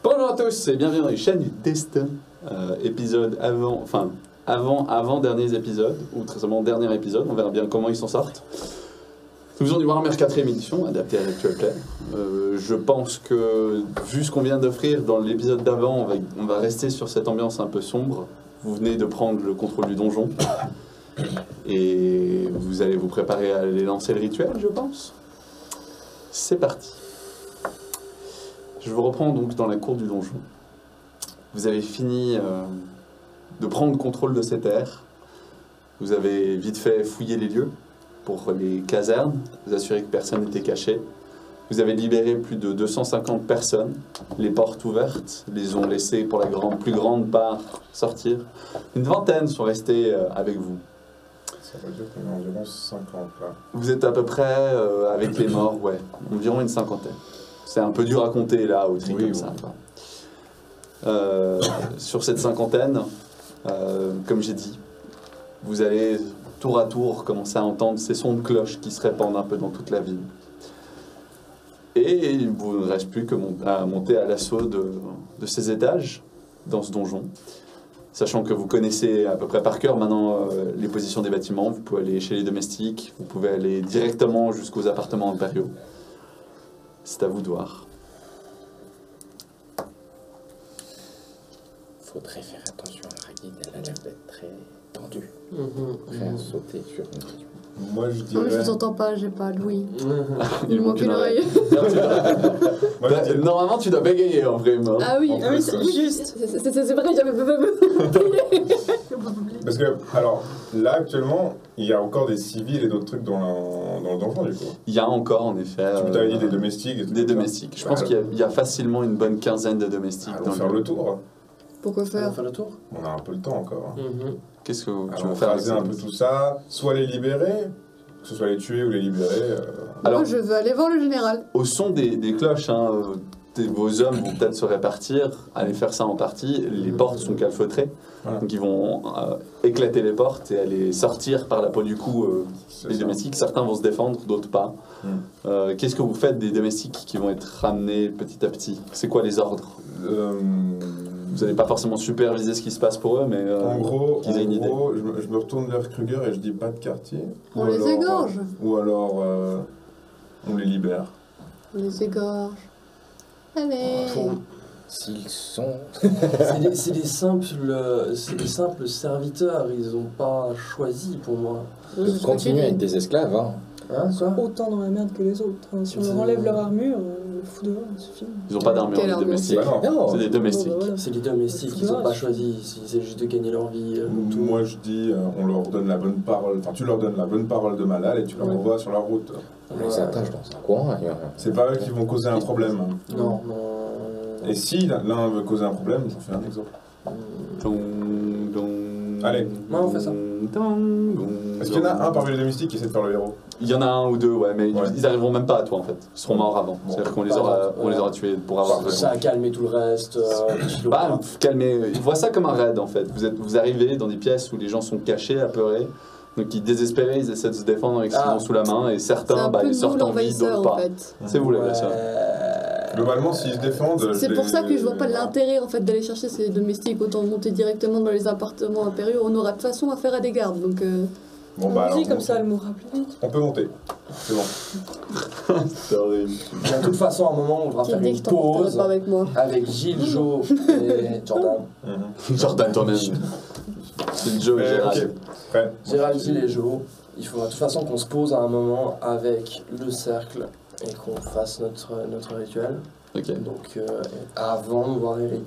Bonjour à tous et bienvenue dans les chaînes du Destin. Épisode avant-derniers épisodes, ou très simplement dernier épisode, on verra bien comment ils s'en sortent. Nous faisons du Warhammer 4ème édition, adapté à l'actual play. Je pense que, vu ce qu'on vient d'offrir dans l'épisode d'avant, on va rester sur cette ambiance un peu sombre. Vous venez de prendre le contrôle du donjon. Et vous allez vous préparer à aller lancer le rituel, je pense. C'est parti. Je vous reprends donc dans la cour du donjon. Vous avez fini de prendre contrôle de ces terres. Vous avez vite fait fouiller les lieux pour les casernes, vous assurer que personne n'était caché. Vous avez libéré plus de 250 personnes, les portes ouvertes, les ont laissées pour la plus grande part sortir. Une vingtaine sont restées avec vous. Ça veut dire qu'on est environ 50 là. Vous êtes à peu près, avec les morts, ouais, environ une cinquantaine. C'est un peu dur à compter là, au tri comme ça. Sur cette cinquantaine, comme j'ai dit, vous allez tour à tour commencer à entendre ces sons de cloches qui se répandent un peu dans toute la ville. Et il ne vous reste plus que à monter à l'assaut de ces étages dans ce donjon. Sachant que vous connaissez à peu près par cœur maintenant les positions des bâtiments, vous pouvez aller chez les domestiques, vous pouvez aller directement jusqu'aux appartements impériaux. C'est à vous de voir. Faudrait faire attention à Ragid, elle a l'air d'être très tendue. Faire sauter sur une question. Moi je Non, dirais. mais je vous entends pas, j'ai pas d'ouïe. Il Il manque une oreille. Moi, je dirais- Normalement, tu dois bégayer en vrai. Hein. Ah oui, En plus, c'est juste. C'est vrai, j'avais pas. Parce que, alors, là actuellement, il y a encore des civils et d'autres trucs dans le donjon du coup. Il y a encore en effet Tu t'avais dit des domestiques et tout des ça. domestiques. Je pense qu'il y a facilement une bonne quinzaine de domestiques Allons dans faire le tour. Pourquoi On va faire faire le tour. On a un peu le temps encore. Qu'est-ce que tu Alors, veux faire avec phraser ces un peu domestiques? tout ça, soit les libérer, que ce soit les tuer ou les libérer. Alors, Moi, je veux aller voir le général. au son des cloches, hein, vos hommes vont peut-être se répartir, aller faire ça en partie. Les portes sont calfeutrées, Voilà. donc ils vont éclater les portes et aller sortir par la peau du cou C'est les ça. domestiques. Certains vont se défendre, d'autres pas. Qu'est-ce que vous faites des domestiques qui vont être ramenés petit à petit? C'est quoi les ordres? Vous n'allez pas forcément superviser ce qui se passe pour eux, mais En gros, qu'ils aient une idée. je me retourne vers Kruger et je dis pas de quartier. On les égorge. Ou alors, on les libère. On les égorge. Allez. S'ils sont. C'est des simples serviteurs, ils n'ont pas choisi pour moi. Ils continuent à être des esclaves, hein. Hein, quoi? Autant dans la merde que les autres. Hein. Si on leur enlève leur armure, le fou dehors, c'est fini. ils n'ont pas d'armure, Quelle les armure? domestiques. Bah non. C'est des domestiques. Bon, bah, voilà. C'est les domestiques, ils n'ont pas choisi, c'est juste de gagner leur vie. Moi je dis, on leur donne la bonne parole, enfin tu leur donnes la bonne parole de malade et tu leur envoies sur la route. On les attache dans un coin. C'est pas eux qui vont causer un problème. Non. Et si l'un veut causer un problème, j'en fais un exemple. Allez. Ouais, on fait ça. Est-ce qu'il y en a un parmi les domestiques qui essaie de faire le héros? Il y en a un ou deux, ouais, mais Ouais. ils arriveront même pas à toi en fait. Ils seront morts avant. Bon. C'est-à-dire qu'on les Par aura, exemple, on les aura tués pour avoir. Ça a calmé tout le reste. Bah, calmez. Ils voient ça comme un raid en fait. Vous arrivez dans des pièces où les gens sont cachés, apeurés. Donc ils désespérés, ils essaient de se défendre avec ce qu'ils ont sous la main et C'est certains, un bah, peu ils nous sortent en vie, l'envahisseur d'autres en pas. fait. C'est vous l'agresseur. Globalement, s'ils se défendent. C'est pour ça que je vois pas l'intérêt en fait d'aller chercher ces domestiques. Autant monter directement dans les appartements impériaux. On aura de toute façon affaire à des gardes. Donc Bon bah alors, Vas-y, comme ça, elle mourra plus vite. on peut monter. C'est bon. C'est horrible. De toute façon, à un moment, on devra qui faire dit une que t'en pause pas avec moi? avec Gilles, Joe et Jordan. Jordan toi-même. C'est le jeu, Mais, Gérald. ok, prêt. Gérald, Gilles et Joe, il faudra de toute façon qu'on se pose à un moment avec le cercle et qu'on fasse notre rituel. Ok. Donc, avant de voir Eric.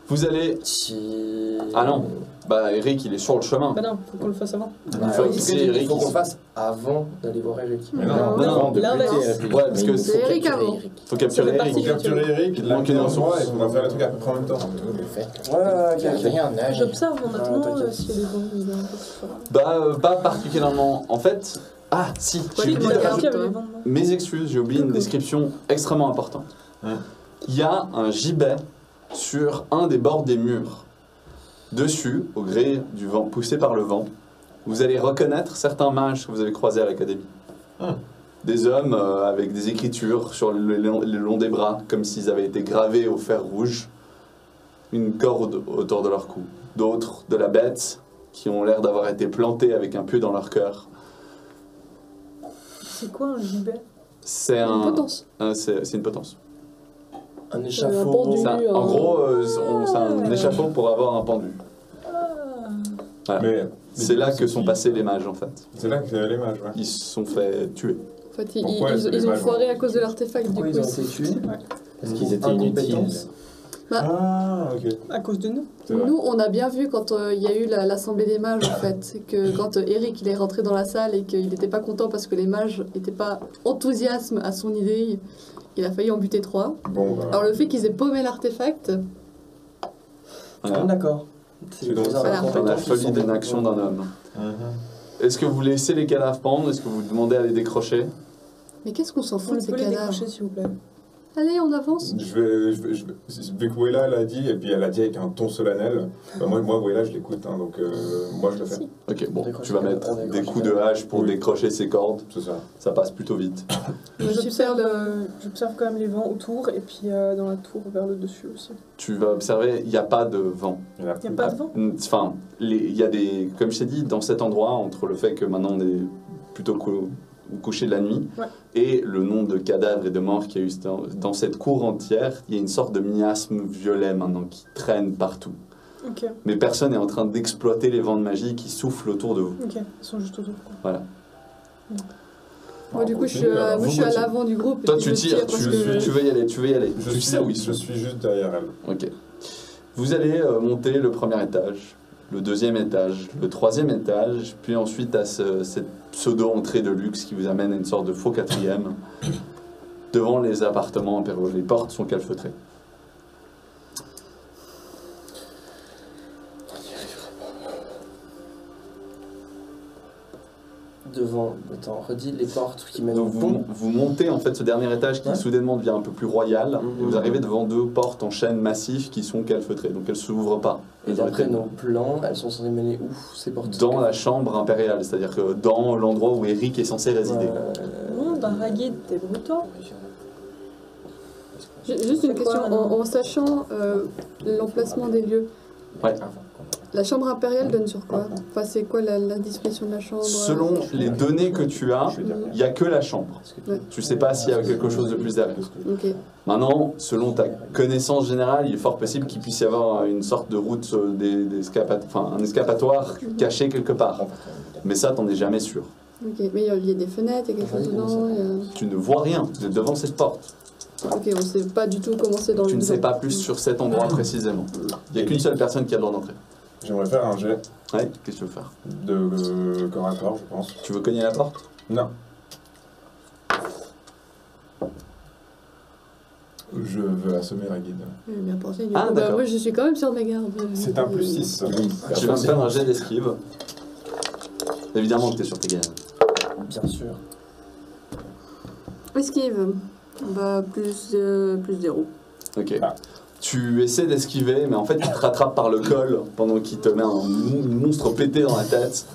Vous allez. Si... Ah non. Bah Eric, il est sur le chemin. Bah non, faut qu'on le fasse avant. Bah, faut oui, que il Eric, faut il qu'on se- fasse avant d'aller voir Eric. Mais Non, non, non, de l'inverse. buter Ouais, parce que C'est Eric avant. faut capturer Ça fait Eric. Faut capturer Eric, Il la manque une en ressource. soi et on va faire le truc à peu près en même temps. Rien n'agit. J'observe en attendant t'inquiète. s'il y a des bons il y a un peu de ça. Bah pas particulièrement. En fait, ah si, Ouais, j'ai tu oublié de me rajouter. regardes. Avec les vendements. Mes excuses, j'ai oublié une description extrêmement importante. Il y a un gibet sur un des bords des murs. Dessus, au gré du vent, poussé par le vent, vous allez reconnaître certains mages que vous avez croisés à l'académie. Des hommes avec des écritures sur le long des bras, comme s'ils avaient été gravés au fer rouge. Une corde autour de leur cou. D'autres de la bête, qui ont l'air d'avoir été plantés avec un pieu dans leur cœur. C'est quoi un gibet? C'est Une potence. c'est une potence. Un Un échafaud. pendu. En gros, c'est un échafaud pour avoir un pendu. Voilà. Mais C'est là que sont passés les mages, en fait. c'est là que les mages, ouais. Ils se sont fait tuer. En fait, Pourquoi est-ce que ils les ont mages foiré ont- à cause de l'artefact, du coup. Pourquoi ils ont été tués? Parce qu'ils étaient inutiles. Incompétence. Ah, ok. À cause de nous. C'est vrai. Nous, on a bien vu quand il y a eu l'assemblée des mages, en fait, que quand Eric il est rentré dans la salle et qu'il n'était pas content parce que les mages n'étaient pas enthousiastes à son idée, il a failli en buter 3. Bon, bah. Alors le fait qu'ils aient paumé l'artefact, Voilà. D'accord. C'est donc ça. Voilà. Dans la folie d'une action d'un homme. Mhm. Est-ce que vous laissez les cadavres pendre? Est-ce que vous demandez à les décrocher? mais qu'est-ce qu'on s'en On fout de ces peut les cadavres? décrocher, s'il vous plaît. Allez, on avance. Vu que Wella l'a dit, et puis elle a dit avec un ton solennel, bah moi Wella, je l'écoute, hein, donc moi je le fais. Ok, bon, Décrocher tu vas les mettre cadavres, on des décroche coups les de hache pour Oui. décrocher ces cordes. C'est ça. Ça passe plutôt vite. J'observe quand même les vents autour et puis dans la tour vers le dessus aussi. Tu vas observer, il n'y a pas de vent. Il y en a Il n'y a plus. pas de vent? Enfin, il y a des, comme je t'ai dit, dans cet endroit, entre le fait que maintenant on est plutôt couché de la nuit, Ouais. et le nombre de cadavres et de morts qu'il y a eu dans cette cour entière, il y a une sorte de miasme violet maintenant qui traîne partout. Ok, Mais personne n'est en train d'exploiter les vents de magie qui soufflent autour de vous. ok. Ils sont juste autour. Quoi. Moi, du coup, je suis, continue, alors. moi, je suis à l'avant du groupe. et Toi, puis tu je tires, parce tu que- veux y aller, tu veux y aller. Je Tu suis, sais où ils sont. je suis juste derrière elle. Ok. Vous allez monter le premier étage, le deuxième étage, le troisième étage, puis ensuite à cette pseudo-entrée de luxe qui vous amène à une sorte de faux quatrième, devant les appartements impériaux. Les portes sont calfeutrées. Devant, attends, redis les portes qui mènent au Donc pont. vous montez en fait ce dernier étage qui Ouais. soudainement devient un peu plus royal, et vous Mhm. arrivez devant deux portes en chêne massif qui sont calfeutrées, donc elles ne s'ouvrent pas. Et Elles ont d'après été nos plans, elles sont censées mener où ces portes? dans la chambre impériale, c'est-à-dire que dans l'endroit où Eric est censé résider. Non, bah Ragid, t'es brutal. Juste une C'est quoi, question, maintenant en sachant l'emplacement des lieux, Ouais. la chambre impériale donne sur quoi? Enfin, c'est quoi la disposition de la chambre? Selon les données que tu as, il n'y a que la chambre. Ouais. Tu sais pas s'il y a quelque chose de plus derrière. Ok. Maintenant, selon ta connaissance générale, il est fort possible qu'il puisse y avoir une sorte de route, un escapatoire caché quelque part. Mais ça, t'en es jamais sûr. Ok, mais il y a des fenêtres, il y a quelque chose dedans. Tu ne vois rien, vous êtes devant cette porte. Ok, on sait pas du tout comment c'est dans le. Tu ne sais pas plus sur cet endroit précisément. Il n'y a qu'une seule personne qui a le droit d'entrer. J'aimerais faire un jet Ouais, qu'est-ce que tu veux faire? de corps à corps, je pense. Tu veux cogner la porte? Non. Je veux assommer la guide. Bien pensé. Du Ah, coup, d'accord. moi, je suis quand même sur mes gardes. C'est un plus 6. Tu vas me faire un jet d'esquive. Évidemment que tu es sur tes gardes. Bien sûr. Esquive. Bah, plus 0. Ok. Ah. Tu essaies d'esquiver, mais en fait, il te rattrape par le col pendant qu'il te met un monstre pété dans la tête.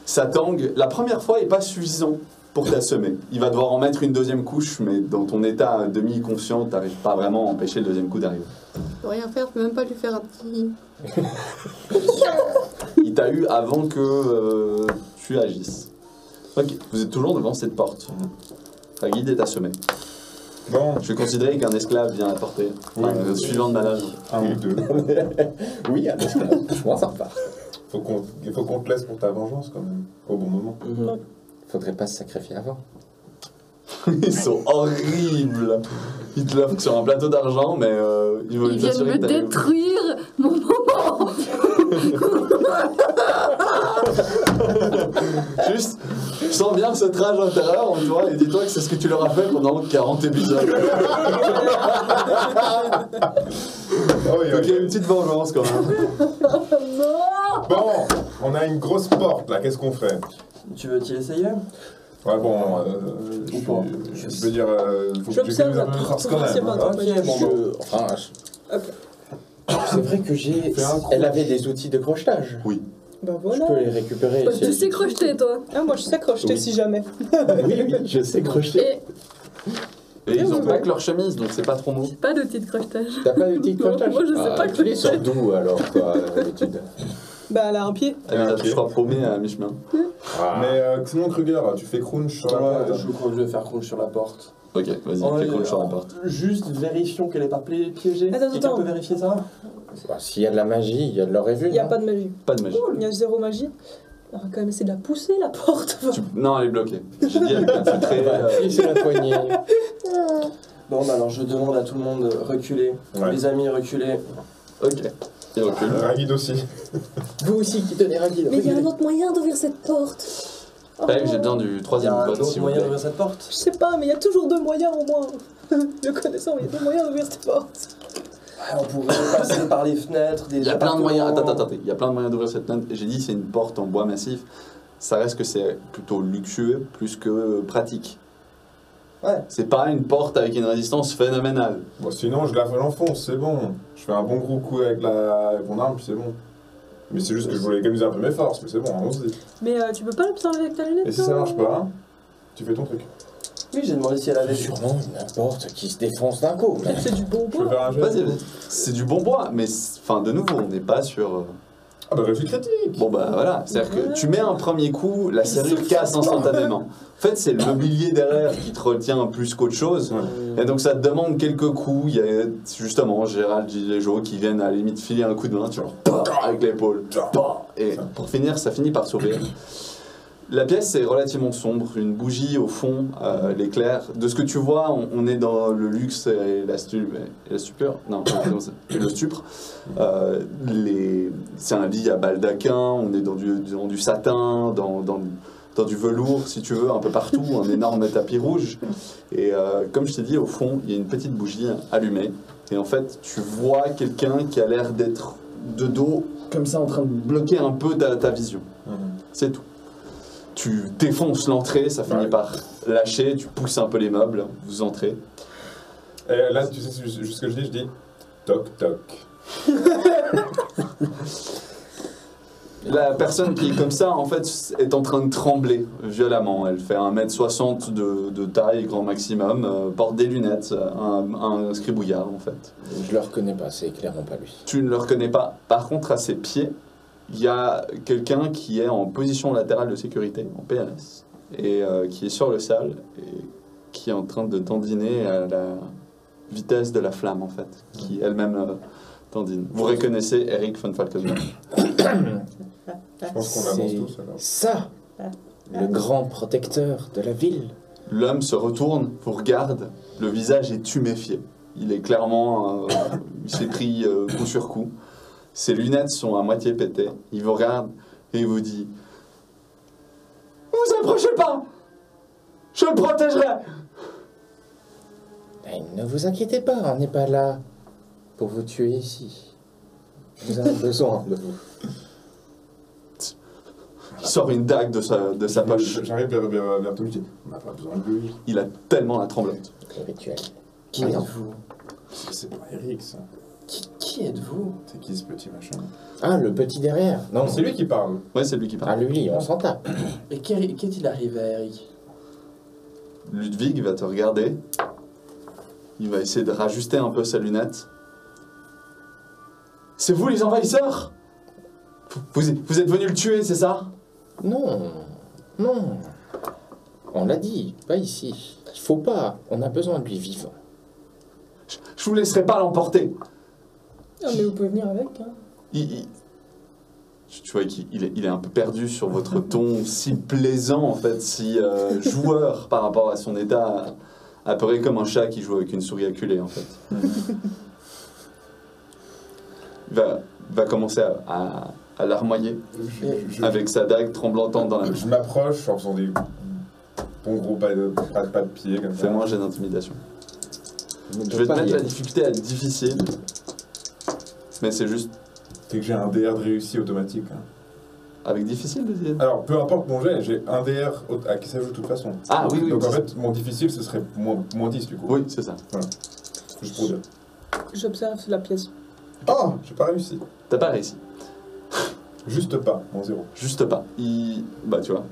Ça tangue. La première fois n'est pas suffisant pour t'assommer. Il va devoir en mettre une deuxième couche, mais dans ton état demi-conscient, tu n'arrives pas vraiment à empêcher le deuxième coup d'arriver. Je peux rien faire, je peux même pas lui faire un petit. Il t'a eu avant que tu agisses. Ok, vous êtes toujours devant cette porte. Ta guide est assommée. Bon, Je vais considérer qu'un esclave vient apporter, suivant de malade. un ou deux. Oui, un esclave. Je pense ça repart. Il faut qu'on te laisse pour ta vengeance quand même, au bon moment. Faudrait pas se sacrifier avant. Ils sont horribles. Ils te l'offrent sur un plateau d'argent, mais ils veulent Ils viennent t'assurer me que t'as- détruire mon moment. Juste, je sens bien cette rage intérieure en toi et dis-toi que c'est ce que tu leur as fait pendant 40 épisodes. Oh, oui, Donc il y a oui. une petite vengeance quand même. Bon, on a une grosse porte là, qu'est-ce qu'on fait? Tu veux t'y essayer? Ouais, bon, Ou pas. je veux dire, faut que J'observe j'ai la une porte trace pour quand voir s'il y a même. pas un hein. truc. Ok, bon, Enfin, Ok. c'est vrai que Fais un coup. elle avait des outils de crochetage. Oui. Bah Je voilà. peux les récupérer. Bah, si tu elles- sais crocheter, toi. Ah, moi je sais crocheter Oui. si jamais. Oui, je sais crocheter. Et Et ils ont pas que leur chemise, donc c'est pas trop mou. pas d'outil de crochetage. T'as pas de petite Non, crochetage? moi, je sais pas Tu les crocheter. sors d'où alors, toi, d'habitude? Bah elle a un pied. Elle les a ok. je crois paumés à mi-chemin. Mais sinon, Kruger, tu fais crunch sur la Ouais, porte. je crois que je vais faire crunch sur la porte. Ok, vas-y, Oh, fais cool sur la porte. Juste vérifions qu'elle est pas piégée. Attends, Quelqu'un attends. peut vérifier ça? Bah, s'il y a de la magie, il y a de l'or et vu. Il y a non pas de magie. Pas de magie. Il y a 0 magie. On va quand même essayer de la pousser la porte. Non, elle est bloquée. J'ai dit, elle est très. C'est la poignée. Bon, bah alors je demande à tout le monde de reculer. Ouais. Les amis, reculez. Ok. Il recule. Ragid aussi. Vous aussi qui tenez Ragid. Mais il y a un autre moyen d'ouvrir cette porte. Oh. J'ai besoin du Il y troisième a un vote, autre s'il vous moyen plaît. d'ouvrir cette porte? Je sais pas, mais il y a toujours 2 moyens au moins. Le connaissant, il y a 2 moyens d'ouvrir cette porte. Ouais, on pourrait passer par les fenêtres des Il y a plein de moyens. appartements. Attends. Il y a plein de moyens d'ouvrir cette fenêtre. J'ai dit, c'est une porte en bois massif. Ça reste que c'est plutôt luxueux plus que pratique. Ouais. C'est pas une porte avec une résistance phénoménale. Bon, sinon, je l'enfonce, c'est bon. Je fais un bon gros coup avec mon arme, puis c'est bon. Mais c'est juste que je voulais économiser un peu mes forces, mais c'est bon, allons-y. Mais tu peux pas l'observer avec ta lunette. Et si ça marche pas, tu fais ton truc. Oui, j'ai demandé si elle avait Sûrement une porte qui se défonce d'un coup. mais- C'est du bon Je peux bois. faire un jet. Vas-y, c'est du bon bois, mais enfin, de nouveau, on n'est pas sur. Ah bah, réussite critique. Bon bah voilà, c'est-à-dire que tu mets un premier coup, la serrure casse instantanément. En fait, c'est le mobilier derrière qui te retient plus qu'autre chose. Ouais. Et donc ça te demande quelques coups. Il y a justement Gérald Gilejo qui viennent à la limite filer un coup de main, tu vois, avec l'épaule. Et pour finir, ça finit par s'ouvrir. La pièce est relativement sombre, une bougie au fond, l'éclair. De ce que tu vois, on est dans le luxe et la stupeur. Non, comment ça et le stupre. C'est un lit à baldaquin, on est dans du satin, dans du velours, si tu veux, un peu partout, un énorme tapis rouge. Et comme je t'ai dit, au fond, il y a une petite bougie allumée. Et en fait, tu vois quelqu'un qui a l'air d'être de dos, comme ça, en train de bloquer un peu ta vision. C'est tout. Tu défonces l'entrée, ça finit Ouais. par lâcher, tu pousses un peu les meubles, vous entrez. Et là, tu sais juste ce que je dis toc toc. La personne qui est comme ça, en fait, est en train de trembler violemment. Elle fait 1m60 de taille, grand maximum, porte des lunettes, un scribouillard, en fait. Je le reconnais pas, c'est clairement pas lui. Tu ne le reconnais pas. Par contre, à ses pieds, il y a quelqu'un qui est en position latérale de sécurité, en PLS, et qui est sur le sable, et qui est en train de dandiner à la vitesse de la flamme, en fait, qui elle-même dandine. Vous reconnaissez Eric von Falkenberg. Je pense qu'on avance C'est tous alors. ça, le grand protecteur de la ville. L'homme se retourne, vous regarde, le visage est tuméfié. Il est clairement... il s'est pris coup sur coup. Ses lunettes sont à moitié pétées. Il vous regarde et il vous dit « Vous approchez pas! Je le protégerai !» Mais ne vous inquiétez pas, on n'est pas là pour vous tuer ici. Nous avons besoin de vous. Il sort une dague de sa poche. J'arrive vers toi, je dis on n'a pas besoin de lui. Il a tellement la tremblante. Le rituel. Qui êtes-vous? C'est pas Eric ça. Qui êtes-vous? C'est qui ce petit machin? Ah, le petit derrière. Non, C'est lui qui parle. Ouais, c'est lui qui Ah, parle. lui, on s'en tape. Et qu'est-il arrivé à Eric? Ludwig va te regarder. Il va essayer de rajuster un peu sa lunette. C'est vous les envahisseurs? Vous êtes venus le tuer, c'est ça? Non, non. On l'a dit, pas ici. Il faut pas, on a besoin de lui vivant. Je vous laisserai pas l'emporter. Ah, mais vous pouvez venir avec. Hein. Tu vois qu'il est un peu perdu sur votre ton si plaisant, en fait, si joueur par rapport à son état, apeuré comme un chat qui joue avec une souris acculée, en fait. Il va commencer à larmoyer avec sa dague tremblotante dans la main. Je m'approche en faisant des bons gros pas de pied comme ça. Fais-moi un jet d'intimidation. Je vais te mettre la difficulté à difficile, mais c'est juste C'est que j'ai un DR de réussi automatique. Hein. avec difficile de dire. Alors, peu importe mon jet, j'ai un DR à qui s'ajoute de toute façon. Ah oui, oui. Donc en c'est- fait, mon difficile, ce serait moins 10 du coup. Oui, c'est ça. Juste pour dire. J'observe la pièce. Oh, j'ai pas réussi. T'as pas réussi. Juste pas, en 0. Juste pas. Bah tu vois.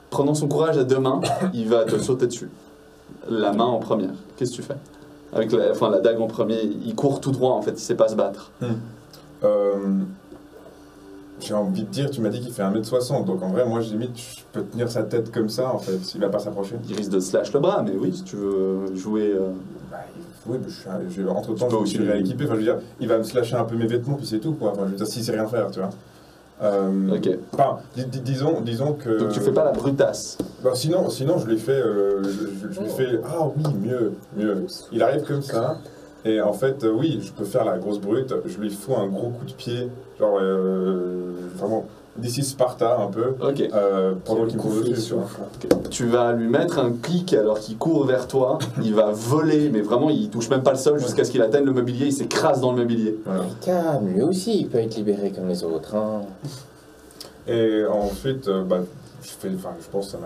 Prenant son courage à 2 mains, il va te sauter dessus. La main en première. Qu'est-ce que tu fais? Avec la dague en premier, il court tout droit en fait, il sait pas se battre. J'ai envie de dire, tu m'as dit qu'il fait 1m60, donc en vrai, moi, limite, je peux tenir sa tête comme ça, en fait, s'il va pas s'approcher. Il risque de slash le bras, mais oui, si tu veux jouer... Bah, oui, entre-temps, je aussi suis rééquipé, enfin, je veux dire, il va me slasher un peu mes vêtements, puis c'est tout, quoi. Enfin, je veux dire, s'il sait rien faire, tu vois. Ok. Enfin, disons que... Donc tu fais pas la brutasse. Bah, sinon je lui fais... je lui fais... Ah oui, mieux. Il arrive comme ça, et en fait, oui, je peux faire la grosse brute, je lui fous un gros coup de pied, genre, vraiment, d'ici Sparta, un peu, Ok. pendant qu'il me court dessus, tu vois. Tu vas lui mettre un clic alors qu'il court vers toi, il va voler, mais vraiment il touche même pas le sol jusqu'à ce qu'il atteigne le mobilier, il s'écrase dans le mobilier. Voilà. Calme, lui aussi, il peut être libéré comme les autres. Hein. Et ensuite, je pense que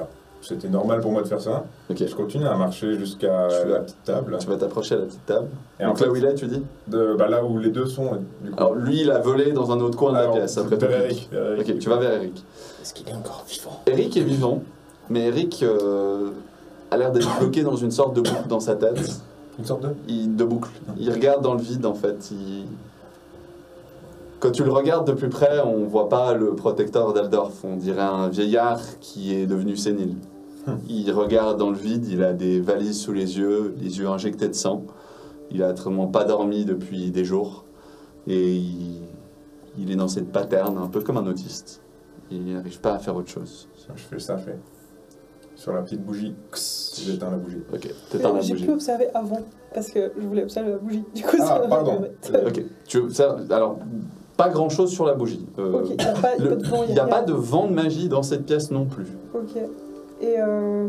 c'était normal pour moi de faire ça. Ok. Je continue à marcher jusqu'à Tu vas- la petite table. Tu vas t'approcher à la petite table. Et en Donc fait, là où il est, tu dis là où les deux sont, du coup. Alors lui il a volé dans un autre coin de la Alors, pièce. Après vers ton Eric, clic. vers Eric. Ok, tu vas vers Eric. Est-ce qu'il est encore vivant? Eric est vivant, mais Eric a l'air d'être bloqué dans une sorte de boucle dans sa tête. Une sorte de... De boucle. Il regarde dans le vide en fait. Quand tu le regardes de plus près, on voit pas le protecteur d'Aldorf. On dirait un vieillard qui est devenu sénile. Il regarde dans le vide, il a des valises sous les yeux injectés de sang. Il a vraiment pas dormi depuis des jours. Et il est dans cette pattern, un peu comme un autiste. Il n'arrive pas à faire autre chose. Je fais ça, sur la petite bougie, j'éteins la bougie. Ok, t'éteins la J'ai bougie. pu observer avant, parce que je voulais observer la bougie. Du coup, Ah, ça pardon. Ok, alors, pas grand chose sur la bougie. Ok, il n'y a pas de vent, Il n'y a pas de vent de magie dans cette pièce non plus. Ok. Et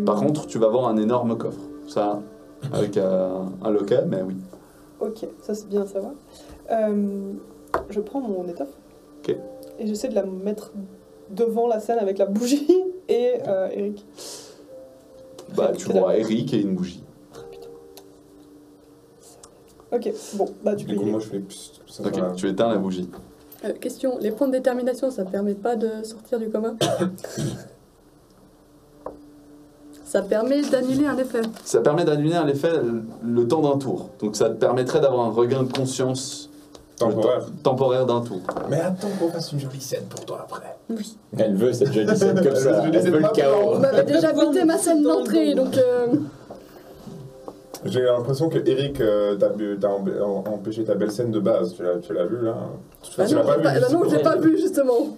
Par contre, tu vas voir un énorme coffre. Ça, avec un loquet, mais oui. Ok, ça c'est bien à savoir. Je prends mon étoffe. Ok. Et j'essaie de la mettre devant la scène avec la bougie et Eric. Bah, tu vois Eric et une bougie. Ok, bon, bah tu peux Du coup, y aller. moi, je fais... psst, ça Ok, va. tu éteins la bougie. Question, les points de détermination, ça permet pas de sortir du coma? Ça permet d'annuler un effet. Ça permet d'annuler un effet le temps d'un tour. Donc ça te permettrait d'avoir un regain de conscience temporaire d'un tour. Mais attends qu'on fasse une jolie scène pour toi après. Oui. Elle veut cette jolie scène comme ça. Elle veut Elle veut le pas chaos. On m'avait déjà buté ma scène d'entrée, donc... J'ai l'impression que Eric t'as empêché ta belle scène de base. Tu l'as vu là? Bah Tu non, l'as pas vu, non, je l'ai pas vu, justement.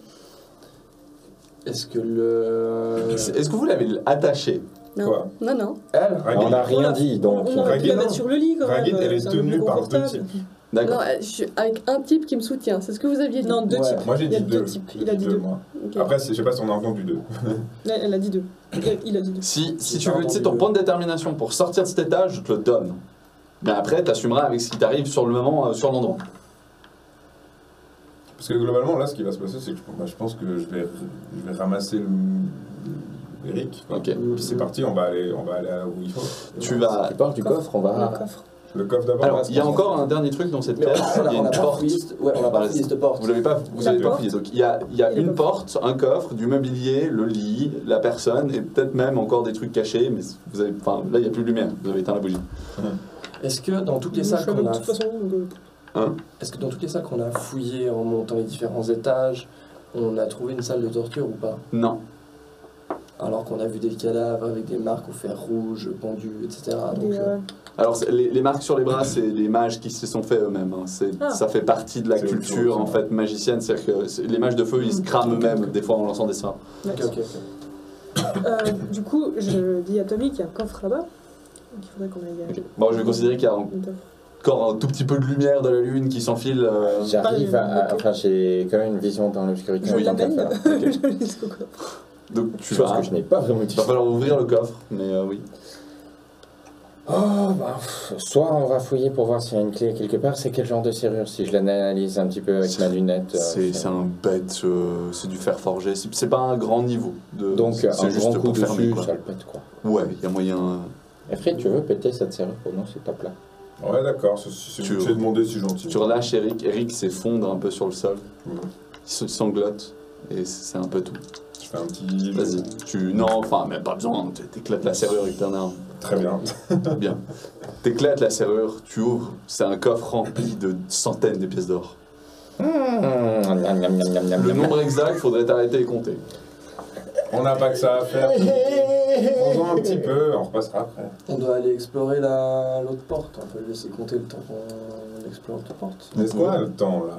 Est-ce que le... Est-ce que vous l'avez attaché? Non. Quoi? Non. Elle On n'a rien dit, donc... On aurait pu la Ragui, mettre non. sur le lit quand même. Ragui, elle est c'est un tenue peu par deux confortable. types. D'accord. Non, je suis avec un type qui me soutient, c'est ce que vous aviez dit. Non, deux Ouais. types. Moi j'ai Il y a dit deux deux. types. J'ai Il a dit deux. moi. Ok. Après, je sais pas si on a entendu deux. Elle a dit deux. Il a dit deux. Si J'ai tu pas veux, tu sais, entendu ton le- point de détermination pour sortir de cet étage, je te le donne. Mais après, tu assumeras avec ce qui t'arrive sur le moment, sur l'endroit. Parce que globalement, là, ce qui va se passer, c'est que je pense que je vais ramasser Eric. Quoi. Ok. Puis c'est parti, on va aller là où il faut. Tu vas... Tu parles du coffre, on Le va... coffre. Le coffre d'abord. Alors, là, il y a c'est- encore un dernier truc dans cette Mais pièce. on Il y a n'a une pas porte. fouillé cette... Ouais, on n'a pas Voilà, fouillé cette porte. Vous l'avez pas, La avez pas porte. fouillé. Donc il y a Et le une coffre. porte, un coffre, du mobilier, le lit, la personne et peut-être même encore des trucs cachés. Mais vous avez, enfin, là il n'y a plus de lumière. Vous avez éteint la bougie. Est-ce que dans toutes les Je salles suis qu'on avec, a... de toute façon, Est-ce que dans toutes les salles qu'on a fouillées en montant les différents étages, on a trouvé une salle de torture ou pas? Non. Alors qu'on a vu des cadavres avec des marques au fer rouge, pendus, etc. Donc, et, Alors les marques sur les bras, c'est les mages qui se sont fait eux-mêmes. Hein. Ah. Ça fait partie de la C'est culture autre en chose, fait magicienne. C'est-à-dire que les mages de feu, ils se crament eux-mêmes des fois en lançant des sorts. nice. ok. Du coup, je dis à Tommy qu'il y a un coffre là-bas. Donc il faudrait qu'on aille. Ok. Bon, je vais considérer qu'il y a encore un tout petit peu de lumière de la lune qui s'enfile. J'arrive à... Enfin, j'ai quand même une vision dans l'obscurité. Je en tant l'amène. qu'affaire. Je le laisse au coffre. Donc tu Chose vas. que je n'ai pas vraiment Il va utilisé. falloir ouvrir le coffre, mais oui. Oh, bah, soit on va fouiller pour voir s'il y a une clé quelque part. C'est quel genre de serrure? Si je l'analyse un petit peu avec ma lunette. C'est un bête, c'est du fer forgé. C'est pas un grand niveau. Donc c'est un juste grand coup pour fermer, dessus, quoi. ça le pète quoi. Ouais, il y a moyen. Après, tu veux péter cette serrure pour nous, c'est top là. Ouais, d'accord, c'est Tu- demandé, c'est gentil. Tu relâches Eric, Eric s'effondre un peu sur le sol. Il sanglote et c'est un peu tout. Je fais un petit... Vas-y. Non, enfin, même pas besoin. T'éclates la serrure avec ta arme. Très bien. Bien. T'éclates la serrure, tu ouvres. C'est un coffre rempli de centaines de pièces d'or. Le nombre exact, faudrait t'arrêter et compter. On n'a pas que ça à faire. Faisons un petit peu, on repassera après. On doit aller explorer l'autre porte. On peut laisser compter le temps qu'on explore l'autre porte. Est-ce qu'on a le temps là?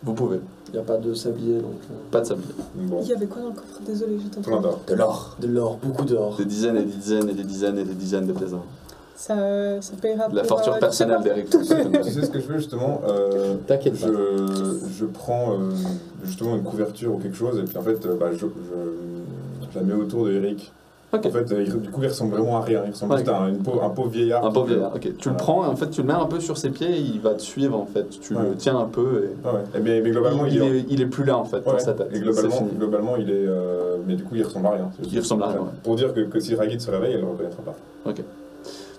Vous pouvez. Il n'y a pas de sablier donc. Pas de sablier. Bon, Il y avait quoi dans le coffre? Désolé, j'étais en train plein d'or. De l'or. De l'or, beaucoup d'or. Des dizaines et des dizaines et des dizaines et des dizaines de pièces d'or. Ça paiera La pour, fortune tu sais personnelle pas. d'Eric. Tu sais ce que je veux justement T'inquiète pas. je prends justement une couverture ou quelque chose et puis en fait je la mets autour de Eric. Ok. En fait, du coup, il ressemble vraiment à rien. Il ressemble Ouais. juste à un pauvre vieillard. Un pauvre vieillard, ok. Tu le prends, en fait, tu le mets un peu sur ses pieds et il va te suivre, en fait. Tu Ouais. le tiens un peu et... Ah ouais. Mais globalement, il est plus là, en fait, dans ouais. sa tête. Et C'est globalement, fini. il est. Mais du coup, il ressemble à rien. Il ressemble à rien, ouais. Pour dire que si Ragit se réveille, elle ne le reconnaîtra pas.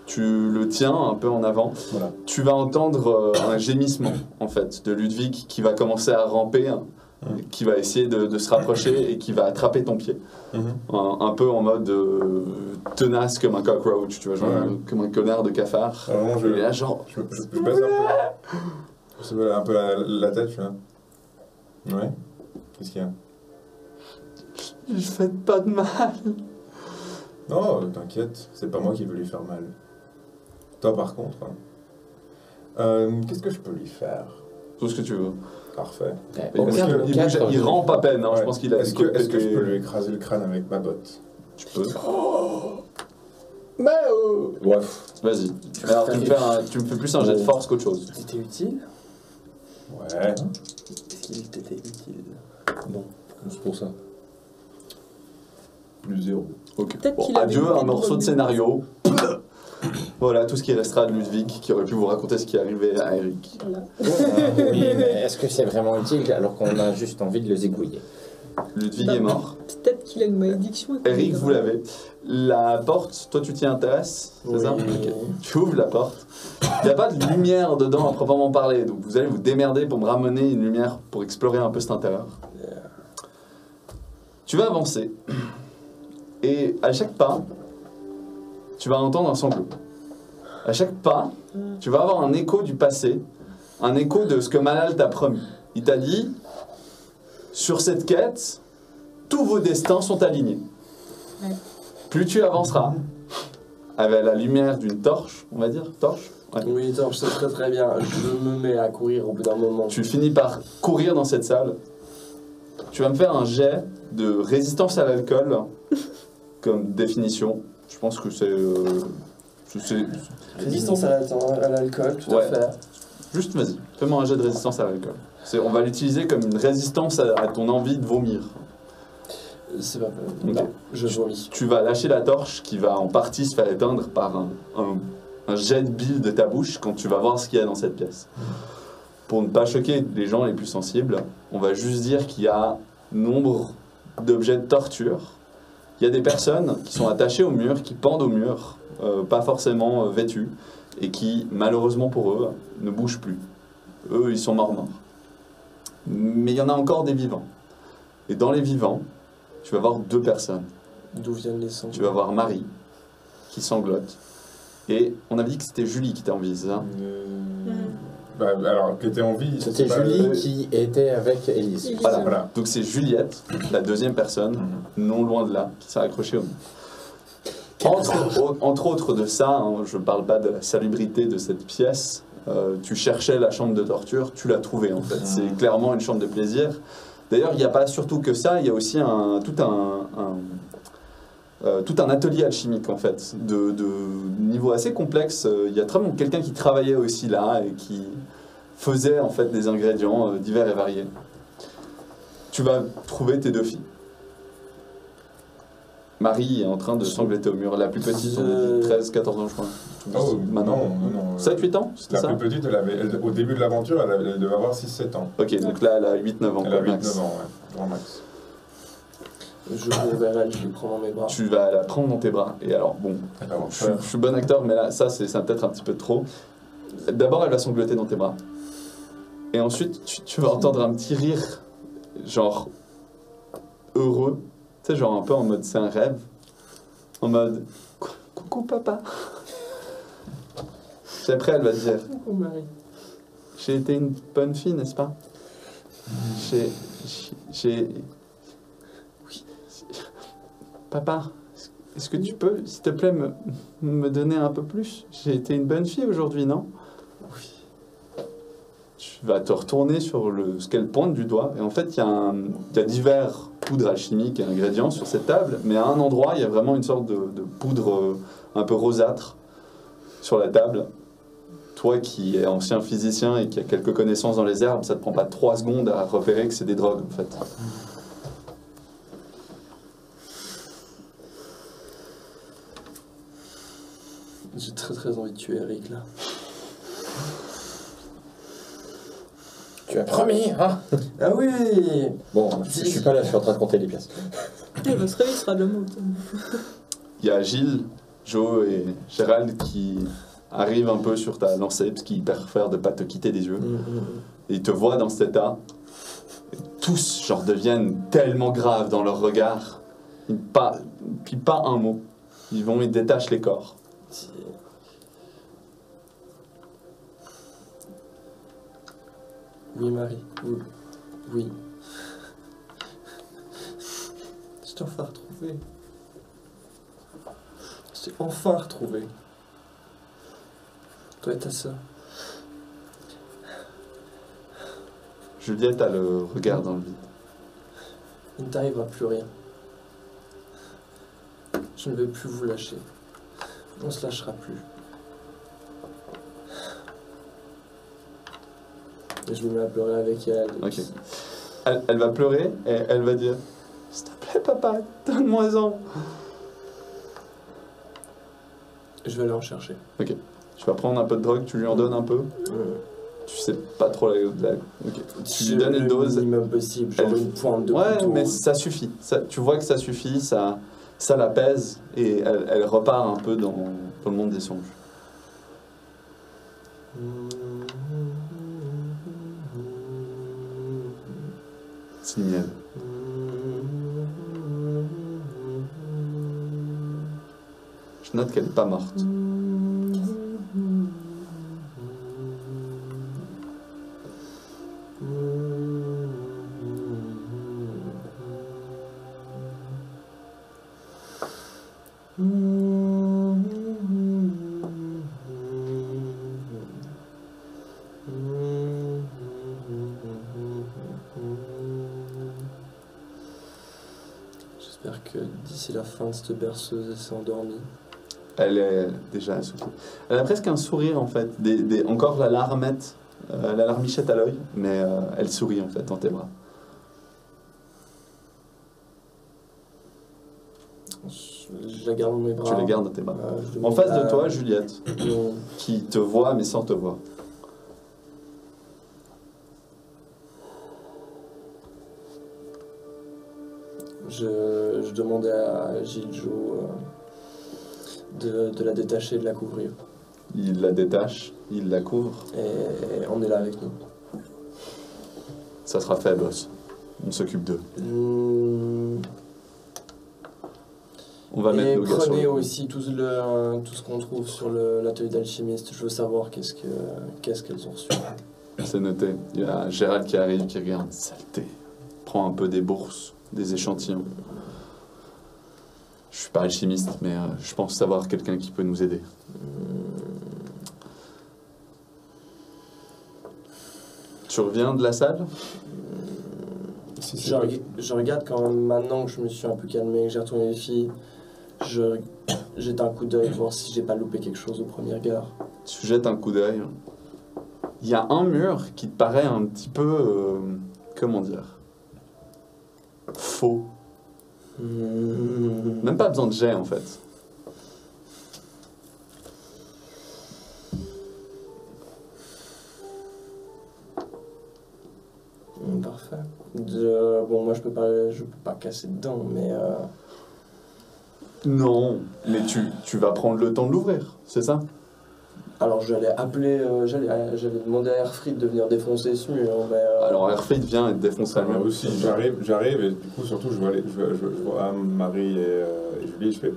Tu le tiens un peu en avant. Voilà. Tu vas entendre un gémissement, en fait, de Ludwig qui va commencer à ramper, qui va essayer de se rapprocher et qui va attraper ton pied. Un peu en mode tenace comme un cockroach, tu vois, genre Ouais. comme un connard de cafard. Vraiment, Et là, genre, je baisse un peu la tête, je suis là. Ouais. Qu'est-ce qu'il y a? lui faites pas de mal. Non, t'inquiète, c'est pas moi qui veux lui faire mal. Toi, par contre. Qu'est-ce que je peux lui faire? Tout ce que tu veux. Parfait. Il rampe à peine, hein, je Ouais. pense qu'il a Est-ce que je peux lui écraser le crâne avec ma botte? Tu peux. Ouais. Vas-y. Alors, tu me fais plus un jet de force qu'autre chose. C'était utile? Ouais. Est-ce qu'il était utile? Non, c'est pour ça. Plus 0. Ok. Peut-être Bon, qu'il avait adieu, une un idée morceau de de scénario. Voilà tout ce qui restera de Ludwig qui aurait pu vous raconter ce qui est arrivé à Eric. Voilà. Oui, mais est-ce que c'est vraiment utile alors qu'on a juste envie de le zigouiller? Ludwig est mort. Peut-être qu'il a une malédiction. Eric, vous l'avez. La porte, toi tu t'y intéresses, c'est ça? Oui. Ok. Tu ouvres la porte. Il n'y a pas de lumière dedans à proprement parler, donc vous allez vous démerder pour me ramener une lumière pour explorer un peu cet intérieur. Tu vas avancer. Et à chaque pas, tu vas entendre un sanglot. À chaque pas, tu vas avoir un écho du passé, un écho de ce que Malal t'a promis. Il t'a dit, sur cette quête, tous vos destins sont alignés. Ouais. Plus tu avanceras, avec la lumière d'une torche, on va dire, torche, ouais. Oui, attends, je sais très très bien. Je me mets à courir au bout d'un moment. Tu finis par courir dans cette salle. Tu vas me faire un jet de résistance à l'alcool comme définition. Je pense que c'est... Résistance à l'alcool, tout Ouais. à fait. Juste vas-y, fais-moi un jet de résistance à l'alcool. On va l'utiliser comme une résistance à ton envie de vomir. C'est pas Ok. Non, je vomis. Tu vas lâcher la torche qui va en partie se faire éteindre par un jet de bile de ta bouche quand tu vas voir ce qu'il y a dans cette pièce. Pour ne pas choquer les gens les plus sensibles, on va juste dire qu'il y a nombre d'objets de torture. Il y a des personnes qui sont attachées au mur, qui pendent au mur, pas forcément vêtues, et qui, malheureusement pour eux, ne bougent plus. Eux, ils sont morts. Mais il y en a encore des vivants. Et dans les vivants, tu vas voir deux personnes. D'où viennent les sangs? Tu vas voir Marie, qui sanglote. Et on avait dit que c'était Julie qui était en vie, c'est ça? Bah, alors, qui était en vie. C'était c'est pas- Julie qui était avec Élise. Élise. Voilà. Voilà. Donc c'est Juliette, la deuxième personne, non loin de là, qui s'est accrochée au mur. Entre autres de ça, hein, je ne parle pas de la salubrité de cette pièce, tu cherchais la chambre de torture, tu l'as trouvée en fait. C'est clairement une chambre de plaisir. D'ailleurs, il n'y a pas surtout que ça, il y a aussi tout un atelier alchimique en fait, de niveau assez complexe. Il y a quelqu'un qui travaillait aussi là et qui faisait en fait des ingrédients divers et variés. Tu vas trouver tes deux filles. Marie est en train de sangloter au mur. La plus petite, on a dit 13-14 ans, je crois. Oh, Maintenant. non. 7-8 ans, c'était La ça? plus petite, au début de l'aventure, elle devait avoir 6-7 ans. Ok, donc là, elle a 8-9 ans, Elle quoi, a 8-9 max. ans, ouais. Grand max. Je cours vers elle, je la prends dans mes bras. Tu vas la prendre dans tes bras. Et alors, bon, Alors, je suis bon acteur, mais là, ça peut-être un petit peu trop. D'abord, elle va sangloter dans tes bras. Et ensuite, tu vas entendre un petit rire genre heureux, tu sais, genre un peu en mode c'est un rêve, en mode coucou papa. Puis après, elle va dire Coucou Marie. j'ai été une bonne fille, n'est-ce pas? J'ai. Oui. Papa, est-ce que tu peux, s'il te plaît, me donner un peu plus? J'ai été une bonne fille aujourd'hui, non? Oui. Tu vas te retourner sur ce qu'elle pointe du doigt. Et en fait, il y a divers poudres alchimiques et ingrédients sur cette table, mais à un endroit, il y a vraiment une sorte de poudre un peu rosâtre sur la table. Toi qui es ancien physicien et qui a quelques connaissances dans les herbes, ça te prend pas 3 secondes à repérer que c'est des drogues, en fait. J'ai très envie de tuer Eric là. Tu as promis, hein? Ah oui. Bon, je suis pas là, je suis en train de compter les pièces. Il va se réveiller, il sera de la mot. Il y a Gilles, Joe et Gérald qui arrivent un peu sur ta lancée, parce qu'ils préfèrent de pas te quitter des yeux. Et ils te voient dans cet état. Et tous, genre, deviennent tellement graves dans leur regard. Puis pas un mot. Ils détachent les corps. Oui Marie, oui. Oui. Je t'ai enfin retrouvé. Je t'ai enfin retrouvé. Toi et ta sœur. Juliette a le regard dans le vide. Il ne t'arrivera plus rien. Je ne vais plus vous lâcher. On ne se lâchera plus. Et je me mets à pleurer avec elle. Et Ok. puis- Elle va pleurer et elle va dire « S'il te plaît, papa, donne-moi-en. Je vais aller en chercher. » Tu vas prendre un peu de drogue, tu lui en donnes un peu. Tu sais pas trop la... Ok. Tu lui donnes une dose. Le minimum possible, genre Elle- une pointe de Ouais, couteau. mais ça suffit. Tu vois que ça suffit, ça l'apaise et elle repart un peu dans le monde des songes. C'est le miel. Je note qu'elle n'est pas morte. J'espère que d'ici la fin de cette berceuse, elle s'est endormie. Elle est déjà assoupie. Elle a presque un sourire en fait, encore la larmette, la larmichette à l'œil, mais elle sourit en fait dans tes bras. Je la garde dans mes bras. Tu les gardes dans tes bras. Je En demande face à- de toi, Juliette, qui te voit mais sans te voir. Je demandais à Gilles Jo de la détacher et de la couvrir. Il la détache, il la couvre. Et on est là avec nous. Ça sera fait, boss. On s'occupe d'eux. On va Et mettre nos gars sur prenez le coup. aussi tout ce qu'on trouve sur l'atelier d'alchimiste. Je veux savoir qu'est-ce qu'elles ont reçu. C'est noté. Il y a Gérald qui arrive, qui regarde. Saleté. Prend un peu des bourses, des échantillons. Je suis pas alchimiste, mais je pense savoir quelqu'un qui peut nous aider. Tu reviens de la salle? Je regarde quand même, maintenant que je me suis un peu calmé, que j'ai retourné les filles, je jette un coup d'œil voir si j'ai pas loupé quelque chose au premier regard. Tu jettes un coup d'œil. Il y a un mur qui te paraît un petit peu... comment dire? Faux. Même pas besoin de jet en fait. Parfait. Bon, moi je peux pas casser dedans, mais Non, mais tu vas prendre le temps de l'ouvrir, c'est ça? Alors j'allais appeler, j'allais demander à Airfree de venir défoncer ce mur, mais... Alors Airfleet vient et te défonce la Moi mur. aussi, j'arrive et du coup, surtout, je vois Marie et Julie, je fais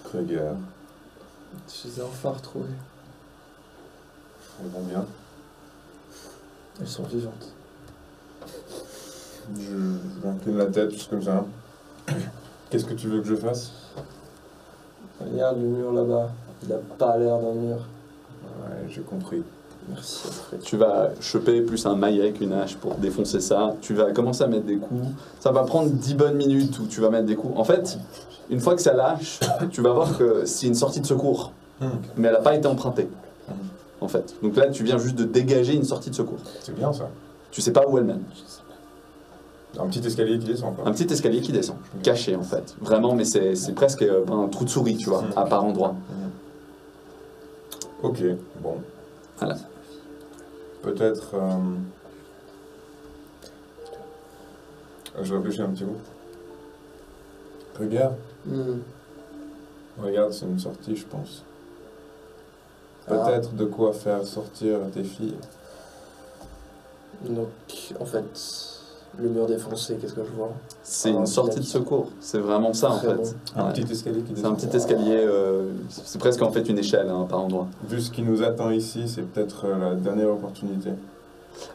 Kruger, Je les ai enfin retrouvées. elles vont bien. Elles sont vivantes. Je m'incline la tête, juste comme ça. Qu'est-ce que tu veux que je fasse? Regarde le mur là-bas, il a pas l'air d'un mur. Ouais, j'ai compris. Merci Alfred. Tu vas choper plus un maillet qu'une hache pour défoncer ça. Tu vas commencer à mettre des coups. Ça va prendre 10 bonnes minutes où tu vas mettre des coups. En fait, une fois que ça lâche, tu vas voir que c'est une sortie de secours. Mais elle n'a pas été empruntée. En fait. Donc là, tu viens juste de dégager une sortie de secours. C'est bien ça. Tu sais pas où elle mène. Un petit escalier qui descend, quoi. Un petit escalier qui descend. Caché, en fait. Vraiment, mais c'est presque un trou de souris, tu vois, à part endroit. Ok, bon. Voilà. Peut-être... je réfléchis un petit peu. Regarde, regarde, c'est une sortie, je pense. Peut-être de quoi faire sortir tes filles. Donc, en fait, le mur défoncé, qu'est-ce que je vois? C'est une sortie de secours. C'est vraiment ça, en Très fait. bon. Un Ouais. petit escalier qui C'est un descend. petit escalier, c'est presque en fait une échelle, hein, par endroit. Vu ce qui nous attend ici, c'est peut-être la dernière opportunité.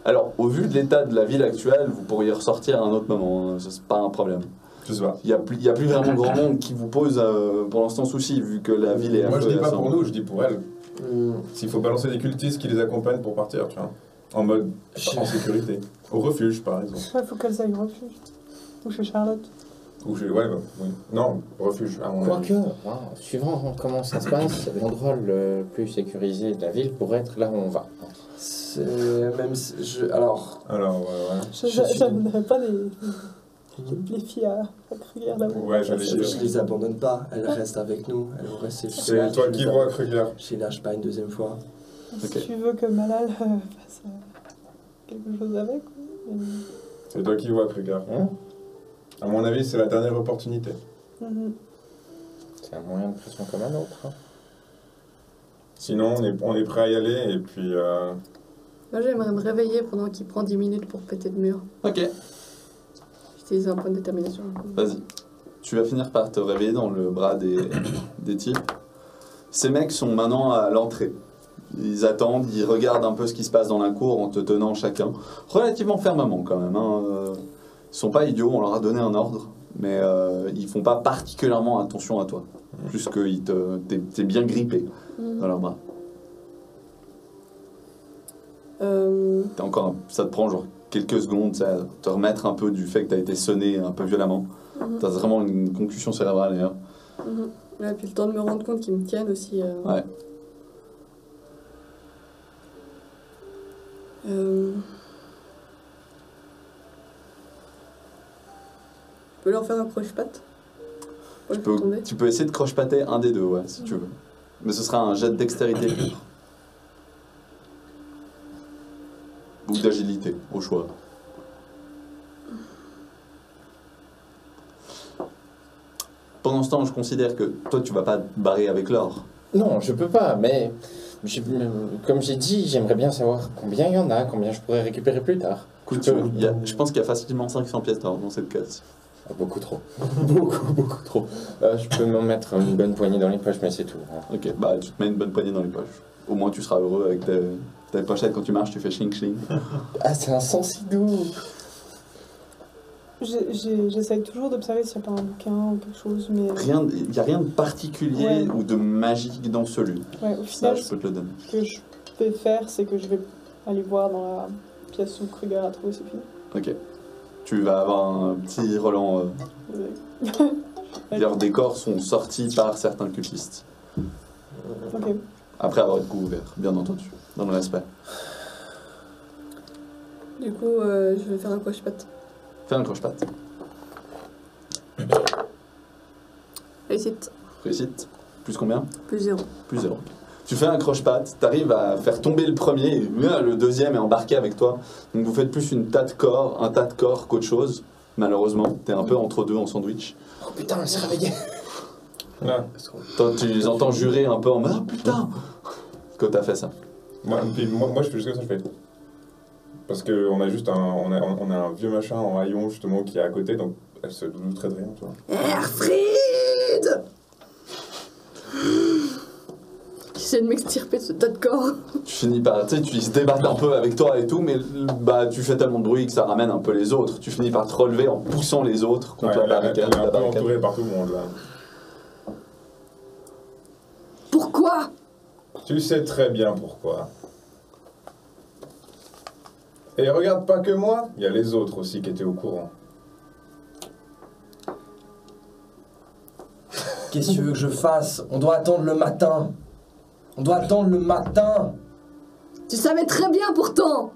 Alors, au vu de l'état de la ville actuelle, vous pourriez ressortir à un autre moment, hein, c'est pas un problème. Je sais pas. Il y a plus vraiment grand monde qui vous pose pour l'instant souci, vu que la ville est à Moi, je feu dis et à pas sang. pour nous, je dis pour elles. Hmm. S'il faut balancer des cultistes qui les accompagnent pour partir, tu vois. En mode en sécurité. Au refuge, par exemple. Ouais, faut qu'elles aillent au refuge. Ou chez Charlotte. Ou j'ai... Ouais, bah, oui. Non, refuge, à mon avis. Quoique, suivant comment ça se passe, l'endroit le plus sécurisé de la ville pourrait être là où on va. C'est même si alors Alors, ouais. J'amènerais pas les filles à Kruger là-haut. Ouais, j'allais je dire. les abandonne pas, elles restent avec nous, elles vont rester jusqu'à C'est toi qui vois, Kruger. Je les lâche pas une deuxième fois. Ok. Si tu veux que Malal fasse quelque chose avec, oui. C'est toi qui vois, Kruger. Hein? À mon avis, c'est la dernière opportunité. Mhm. C'est un moyen de pression comme un autre. Hein. Sinon, on est prêt à y aller et puis... Moi, j'aimerais me réveiller pendant qu'il prend 10 minutes pour péter le mur. Ok, J'utilise un point de détermination. vas-y. Tu vas finir par te réveiller dans le bras des types. Ces mecs sont maintenant à l'entrée. Ils attendent, ils regardent un peu ce qui se passe dans la cour en te tenant chacun. Relativement fermement quand même. Hein. Ils sont pas idiots, on leur a donné un ordre. Mais ils font pas particulièrement attention à toi. Plus que t'es bien grippé dans leurs bras. T'es encore, ça te prend genre quelques secondes à te remettre un peu du fait que t'as été sonné un peu violemment. T'as vraiment une concussion cérébrale d'ailleurs. Ouais, puis le temps de me rendre compte qu'ils me tiennent aussi. Ouais. Je peux leur faire un croche-patte pour les faire tomber. Tu peux essayer de croche-patter un des deux, ouais, si tu veux. Mais ce sera un jet de dextérité pur. Ou d'agilité, au choix. Pendant ce temps, je considère que toi, tu vas pas te barrer avec l'or. Non, je peux pas, mais comme j'ai dit, j'aimerais bien savoir combien il y en a, combien je pourrais récupérer plus tard. Écoute, je pense qu'il y a facilement 500 pièces d'or dans cette case. Ah, beaucoup trop. beaucoup trop. Je peux m'en mettre une bonne poignée dans les poches, mais c'est tout. Hein. Ok, bah tu te mets une bonne poignée dans les poches. Au moins, tu seras heureux avec tes pochettes quand tu marches, tu fais chling-chling. Ah, c'est un sens si doux. J'essaye toujours d'observer s'il n'y a pas un bouquin ou quelque chose, mais... Il n'y a rien de particulier Ouais. ou de magique dans ce lieu. Ouais, au Ça, final, je peux te le donner. ce que je vais faire, c'est que je vais aller voir dans la pièce où Kruger a trouvé ses filles. Ok. Tu vas avoir un petit Roland. Désolée. Des corps sont sortis par certains cultistes. Ok. Après avoir été ouvert, bien entendu, dans le respect. Du coup, je vais faire un croche-patte. Fais un croche-patte. Réussite. Réussite. Plus combien? Plus 0. Plus 0. Tu fais un croche-patte, t'arrives à faire tomber le premier, et le deuxième est embarqué avec toi. Donc vous faites plus un tas de corps qu'autre chose. Malheureusement, t'es un peu entre deux en sandwich. Oh putain, elle s'est réveillée. Là. Toi, tu les entends jurer un peu en mode « Ah putain !» que t'as fait ça. Moi, je fais juste comme ça, je fais. Parce qu'on a juste on a un vieux machin en haillon justement qui est à côté, donc elle se douterait de rien, tu vois. Erfried! J'essaie de m'extirper de ce tas de corps. Tu finis par, tu sais, tu se débattent un peu avec toi et tout, mais bah tu fais tellement de bruit que ça ramène un peu les autres. Tu finis par te relever en poussant les autres contre Ouais, la elle est barricade. un peu entourée par tout le monde là. Pourquoi? Tu sais très bien pourquoi. Et regarde pas que moi, il y a les autres aussi qui étaient au courant. Qu'est-ce que tu veux que je fasse? On doit attendre le matin. On doit attendre le matin. Tu savais très bien pourtant.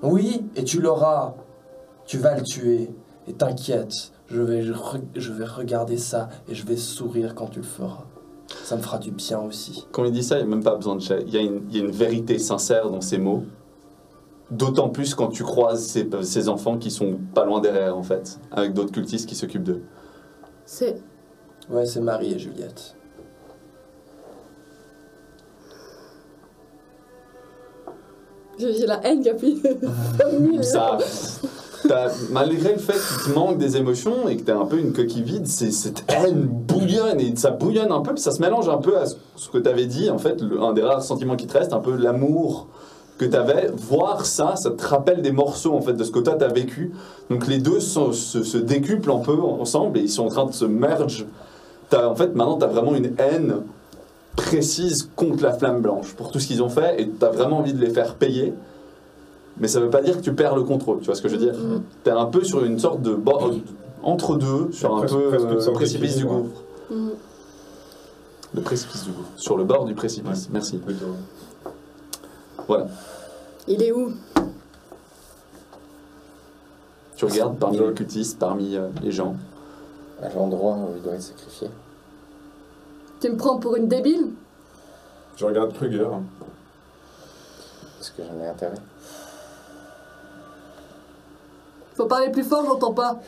Oui, et tu l'auras. Tu vas le tuer. Et t'inquiète, je vais regarder ça et je vais sourire quand tu le feras. Ça me fera du bien aussi. Quand il dit ça, il n'y a même pas besoin de il y a une vérité sincère dans ses mots. D'autant plus quand tu croises ces enfants qui sont pas loin derrière en fait, avec d'autres cultistes qui s'occupent d'eux. C'est... Ouais, c'est Marie et Juliette. J'ai la haine qui a pris. Ça, malgré le fait qu'il te manque des émotions et que t'es un peu une coquille vide, cette haine bouillonne et ça bouillonne un peu, puis ça se mélange un peu à ce que t'avais dit, en fait, un des rares sentiments qui te reste, un peu l'amour que t'avais. Voir ça te rappelle des morceaux en fait de ce que toi t'as vécu. Donc les deux se décuplent un peu ensemble et ils sont en train de se merge. En fait, maintenant t'as vraiment une haine précise contre la Flamme Blanche pour tout ce qu'ils ont fait et t'as vraiment envie de les faire payer. Mais ça veut pas dire que tu perds le contrôle, tu vois ce que je veux dire? T'es un peu sur une sorte de entre deux, sur un peu le précipice du gouffre. Le précipice du gouffre, sur le bord du précipice, merci. Plutôt. Voilà. Il est où? Tu regardes parmi les cultistes, parmi les gens. À l'endroit où il doit être sacrifié. Tu me prends pour une débile? Je regarde Kruger. Est-ce que j'en ai intérêt? Faut parler plus fort, j'entends pas.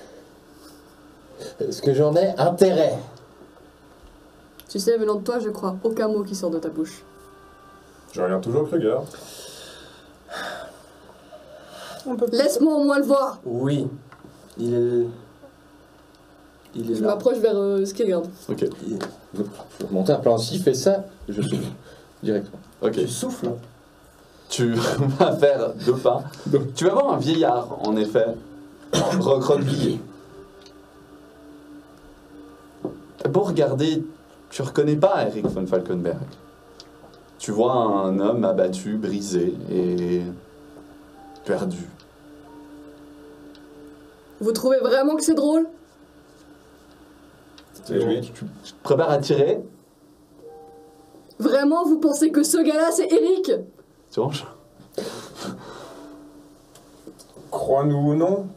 Est-ce que j'en ai intérêt? Tu sais, venant de toi, je crois aucun mot qui sort de ta bouche. Je regarde toujours Kruger. On peut plus. Laisse-moi au moins le voir. Oui, il est Je là. m'approche vers ce qu'il regarde. Ok. Je vais monter un plan. S'il fait ça, je souffle directement. Ok. Tu souffles. Tu vas faire 2 pas. Tu vas voir un vieillard, en effet, recroquevillé. Pour regarder, tu reconnais pas Eric von Falkenberg. Tu vois un homme abattu, brisé et perdu. Vous trouvez vraiment que c'est drôle? Et lui, Tu te prépares à tirer. Vraiment, vous pensez que ce gars-là, c'est Eric? Tu ranges. crois-nous ou non,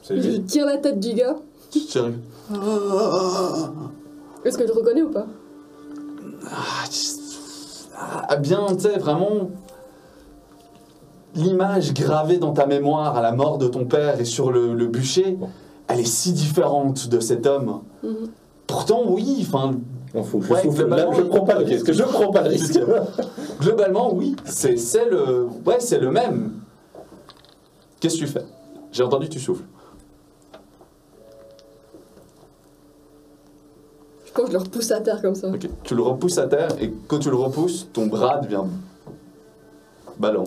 c'est Je lui. tire la tête du gars. Tu tires. Est-ce que je le reconnais ou pas? Bien, tu sais, vraiment. L'image gravée dans ta mémoire à la mort de ton père et sur le bûcher, elle est si différente de cet homme. Pourtant, oui, enfin. On fout. Ouais, globalement, Je prends pas le risque. Je prends pas le risque. Globalement, oui, c'est le même. Qu'est-ce que tu fais? J'ai entendu que tu souffles. Je pense que je le repousse à terre comme ça. Ok. Tu le repousses à terre et quand tu le repousses, ton bras devient ballant.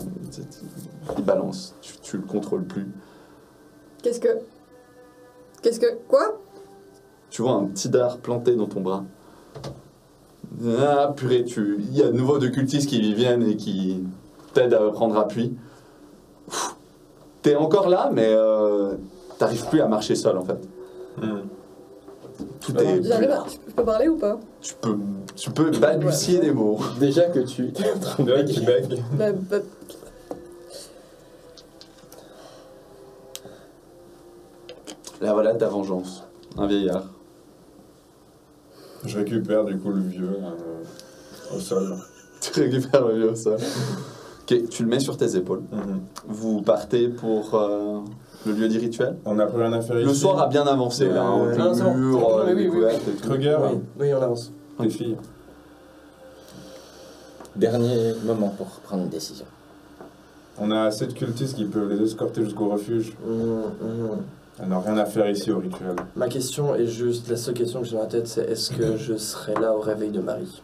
Il balance. Tu le contrôles plus. Qu'est-ce que... Quoi? Tu vois un petit dard planté dans ton bras. Ah, purée, il y a de nouveau deux cultistes qui viennent et qui t'aident à prendre appui. T'es encore là, mais t'arrives plus à marcher seul en fait. Tout est J'arrive à... Je peux parler ou pas? tu peux balbutier des mots. Déjà que tu es en train de Là, qui bègue. Bah, Là voilà ta vengeance. Un vieillard. Je récupère du coup le vieux au sol. Tu récupères le vieux au sol. Ok, tu le mets sur tes épaules. Vous partez pour le lieu du rituel. On n'a plus rien à faire ici. Le soir a bien avancé là, hein, avec non, le c'est bon. mur, Oui, les oui, découvertes et tout. Kruger, Oui, on avance. les filles. Dernier moment pour prendre une décision. On a assez de cultistes qui peuvent les escorter jusqu'au refuge. On n'a rien à faire ici au rituel. Ma question est juste, la seule question que j'ai dans la tête, c'est est-ce que je serai là au réveil de Marie?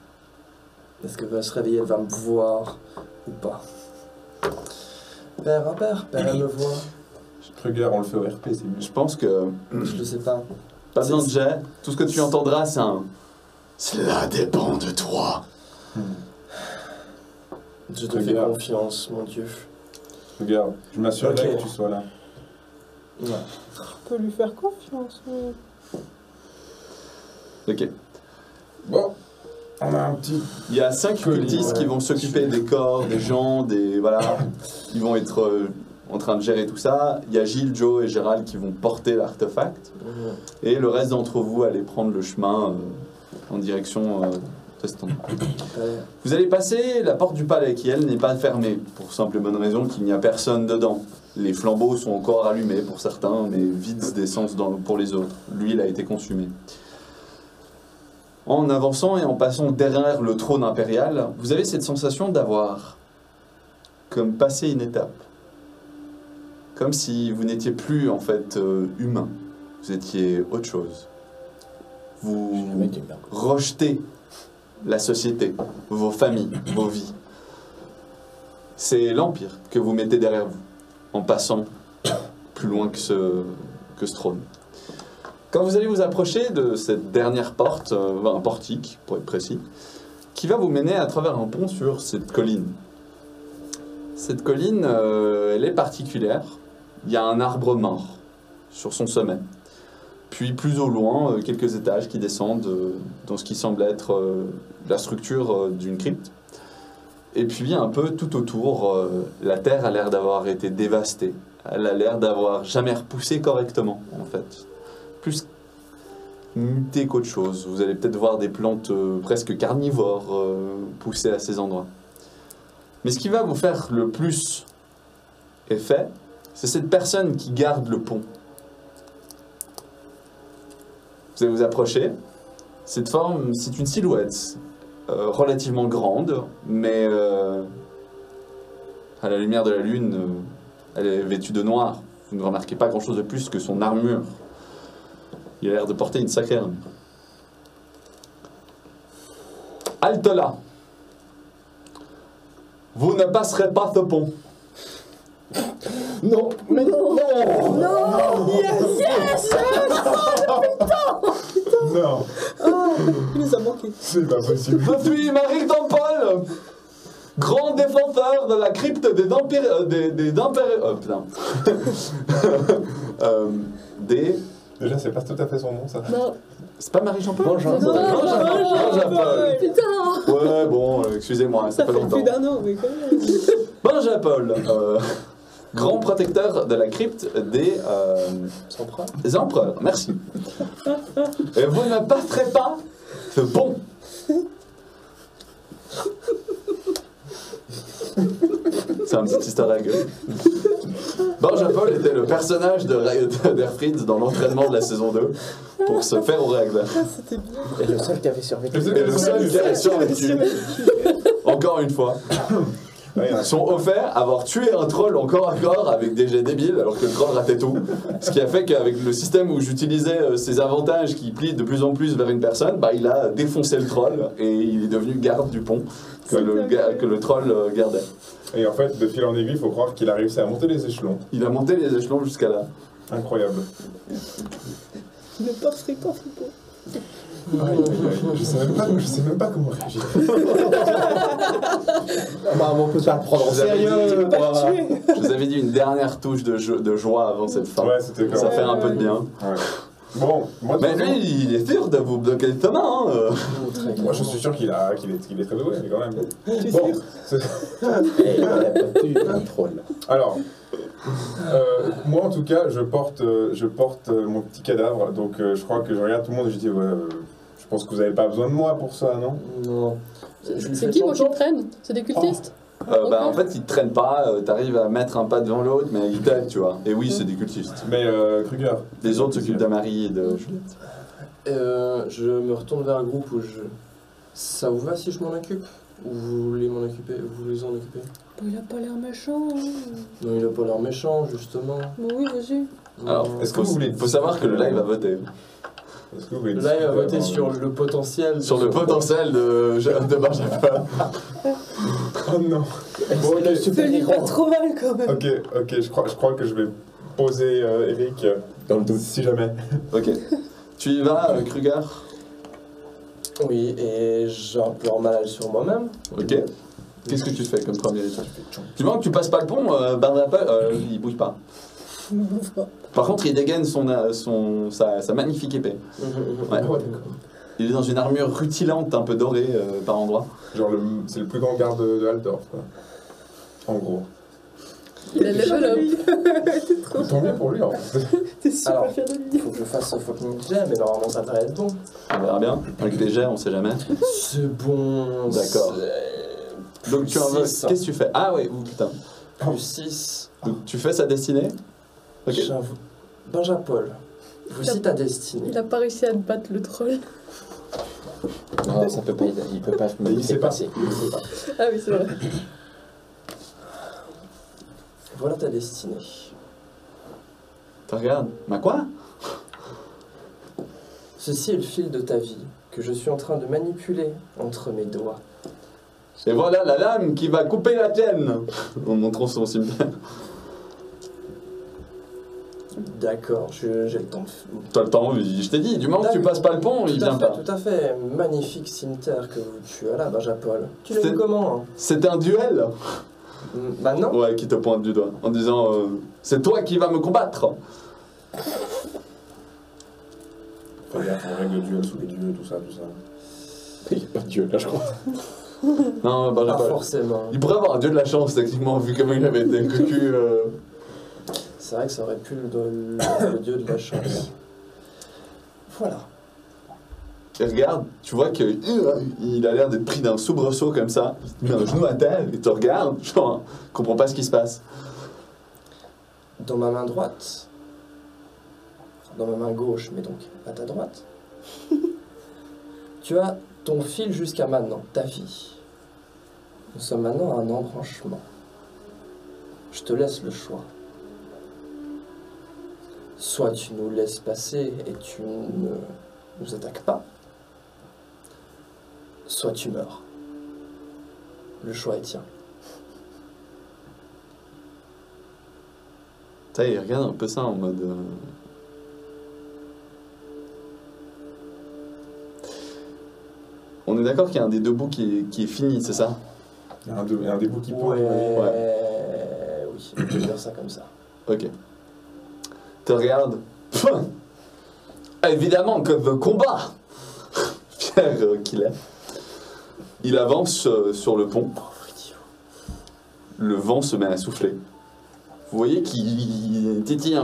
Est-ce qu'elle va se réveiller, elle va me voir ou pas? Père, elle me voit. Kruger, on le fait au RP, c'est mieux. Je pense que Je le sais pas. pas besoin de jet. Tout ce que tu entendras, c'est un. Cela dépend de toi. Je te fais Regarde. confiance, mon Dieu. Regarde, je m'assurerai Ok. que tu sois là. Ouais. On peut lui faire confiance. Oui. Ok. Bon, on a un petit... Il y a 5 cultistes qui vont s'occuper des corps, des gens, des. Voilà. Qui vont être en train de gérer tout ça. Il y a Gilles, Joe et Gérald qui vont porter l'artefact. Et le reste d'entre vous allez prendre le chemin en direction d'Eston. Vous allez passer la porte du palais qui, elle, n'est pas fermée, pour simple et bonne raison qu'il n'y a personne dedans. Les flambeaux sont encore allumés pour certains, mais vides d'essence pour les autres. Lui, il a été consumé. En avançant et en passant derrière le trône impérial, vous avez cette sensation d'avoir comme passé une étape. Comme si vous n'étiez plus, en fait, humain. Vous étiez autre chose. Vous Jamais été bien. rejetez la société, vos familles, vos vies. C'est l'Empire que vous mettez derrière vous, en passant plus loin que ce trône. Quand vous allez vous approcher de cette dernière porte, un portique pour être précis, qui va vous mener à travers un pont sur cette colline. Cette colline, elle est particulière. Il y a un arbre mort sur son sommet. Puis plus au loin, quelques étages qui descendent dans ce qui semble être la structure d'une crypte. Et puis un peu tout autour, la terre a l'air d'avoir été dévastée. Elle a l'air d'avoir jamais repoussé correctement, en fait. Plus muté qu'autre chose. Vous allez peut-être voir des plantes presque carnivores pousser à ces endroits. Mais ce qui va vous faire le plus effet, c'est cette personne qui garde le pont. Vous allez vous approcher. Cette forme, c'est une silhouette relativement grande, mais à la lumière de la lune, elle est vêtue de noir. Vous ne remarquez pas grand-chose de plus que son armure. Il a l'air de porter une sacrée armure. Halte là. Vous ne passerez pas ce pont. Non, mais non. Non, Il nous a manqué. c'est pas possible. Je suis Marie Dampol, grand défenseur de la crypte des des... Déjà, c'est pas tout à fait son nom, ça. Non, C'est pas Marie Jean-Paul Bonjour. Jean-Paul. putain. Ouais, bon, excusez-moi, ça Ça fait fait longtemps. plus d'un an, mais quand même. Bonjour Paul, grand protecteur de la crypte des empereurs. Merci. Et vous ne passerez pas ce pont. C'est un petit easter egg. Benjamin Paul était le personnage d'Airfried dans l'entraînement de la saison 2 pour se faire aux règles. C'était bien. Et le seul qui avait survécu. Et le seul qui a survécu, encore une fois, Ouais, sont offerts à avoir tué un troll en corps à corps avec des jets débiles alors que le troll ratait tout. Ce qui a fait qu'avec le système où j'utilisais ces avantages qui plient de plus en plus vers une personne, bah, il a défoncé le troll et il est devenu garde du pont que le troll gardait. Et en fait, de fil en aiguille, il faut croire qu'il a réussi à monter les échelons. Il a monté les échelons jusqu'à là. Incroyable. Ne passerait pas Foucault. Je sais même pas comment réagir. Bah, on peut pas le prendre Je au vous avais sérieux. dit, voilà. Je vous avais dit une dernière touche de joie avant cette fin. Ouais, c'était Ça quand fait même. un peu de bien. Ouais. Bon, moi, de Mais toute façon, lui, il est sûr de vous bloquer le chemin. Hein. moi je suis sûr qu'il est très doué, mais quand même. Tu Bon, sais Et il a battu un troll. alors, moi en tout cas, je porte mon petit cadavre, donc je crois que je regarde tout le monde et je dis, ouais, je pense que vous n'avez pas besoin de moi pour ça, non? Non. C'est qui moi qui te traîne? C'est des cultistes? En fait, il te traîne pas, t'arrives à mettre un pas devant l'autre, mais il t'aide, tu vois. Et oui, c'est des cultistes. Mais Kruger. Les autres s'occupent d'Amarie et de Juliette. Je me retourne vers le groupe où je... Ça vous va si je m'en occupe? Ou vous voulez m'en occuper? Vous voulez en occuper? Bon, il a pas l'air méchant. Hein. Non, il a pas l'air méchant, justement. Bon, oui, vas-y. Alors, Est-ce que vous voulez... faut savoir que le live va voter. Est-ce que vous voulez Là, il va discuter voter avant- sur le potentiel. Sur le potentiel de Benjamin. Oh non. Bon, ok. le Ça super lui fait héros. trop mal quand même. Ok, je crois que je vais poser Eric Dans le doute. si jamais. Ok. Tu y vas, Kruger? Oui, et j'ai un peu en mal sur moi-même. Ok. Qu'est-ce que tu fais comme premier étage? Du moment que tu passes pas le pont, Benjamin, il bouge pas. Par contre, il dégaine sa magnifique épée. Ouais. Il est dans une armure rutilante, un peu dorée par endroits. Genre, c'est le plus grand garde de Altdorf, quoi. En gros. Il a level up. T'es trop Tant mieux pour lui, en fait. T'es super Alors, fier de lui. Il faut que je fasse ce fucking jet, mais normalement ça devrait être bon. On verra bien. Avec les jets, on sait jamais. C'est bon. D'accord. Donc tu invoques. Six. Qu'est-ce que tu fais? Ah ouais, ou putain. Plus 6. Donc tu fais sa destinée? Ok. J'avoue. Benjamin-Paul, voici ta destinée. Il a pas réussi à battre le troll. Non, ça peut pas, il peut pas me Il sait pas. dépasser. Il sait pas. Ah oui, c'est vrai. Voilà ta destinée. Tu regardes. Ma quoi? Ceci est le fil de ta vie que je suis en train de manipuler entre mes doigts. Et voilà la lame qui va couper la tienne! En montrant son cimetière. D'accord, j'ai le temps. T'as le temps, je t'ai dit, du moment que tu passes pas le pont, il vient pas. Tout à fait. Magnifique cimetière que tu as là, Benjamin-Paul. Tu l'as C'est- vu comment hein? C'était un duel? Maintenant Ouais, qui te pointe du doigt, en disant c'est toi qui vas me combattre! Faut gaffe, on règle le duel sous les dieux, tout ça. Il n'y a pas de dieu là, je crois. Non, Pas Benjamin. forcément. Il pourrait avoir un dieu de la chance, techniquement, vu comment il avait été cocu. C'est vrai que ça aurait pu le dieu de la chance. Voilà. Et regarde, tu vois qu'il a l'air d'être pris d'un soubresaut comme ça. Il met un genou à terre, il te regarde, genre, comprend pas ce qui se passe. Dans ma main droite, dans ma main gauche, mais donc à ta droite, tu as ton fil jusqu'à maintenant, ta vie. Nous sommes maintenant à un embranchement. Je te laisse le choix. Soit tu nous laisses passer et tu ne nous attaques pas, soit tu meurs. Le choix est tien. Tu sais, il regarde un peu ça en mode. On est d'accord qu'il y a un des deux bouts qui est fini, c'est ça? Il y a un des bouts qui pend. Oui, on peut dire ça comme ça. Ok. Te regarde. Évidemment, comme combat! Pierre qu'il est. Il avance sur le pont. Le vent se met à souffler. Vous voyez qu'il titille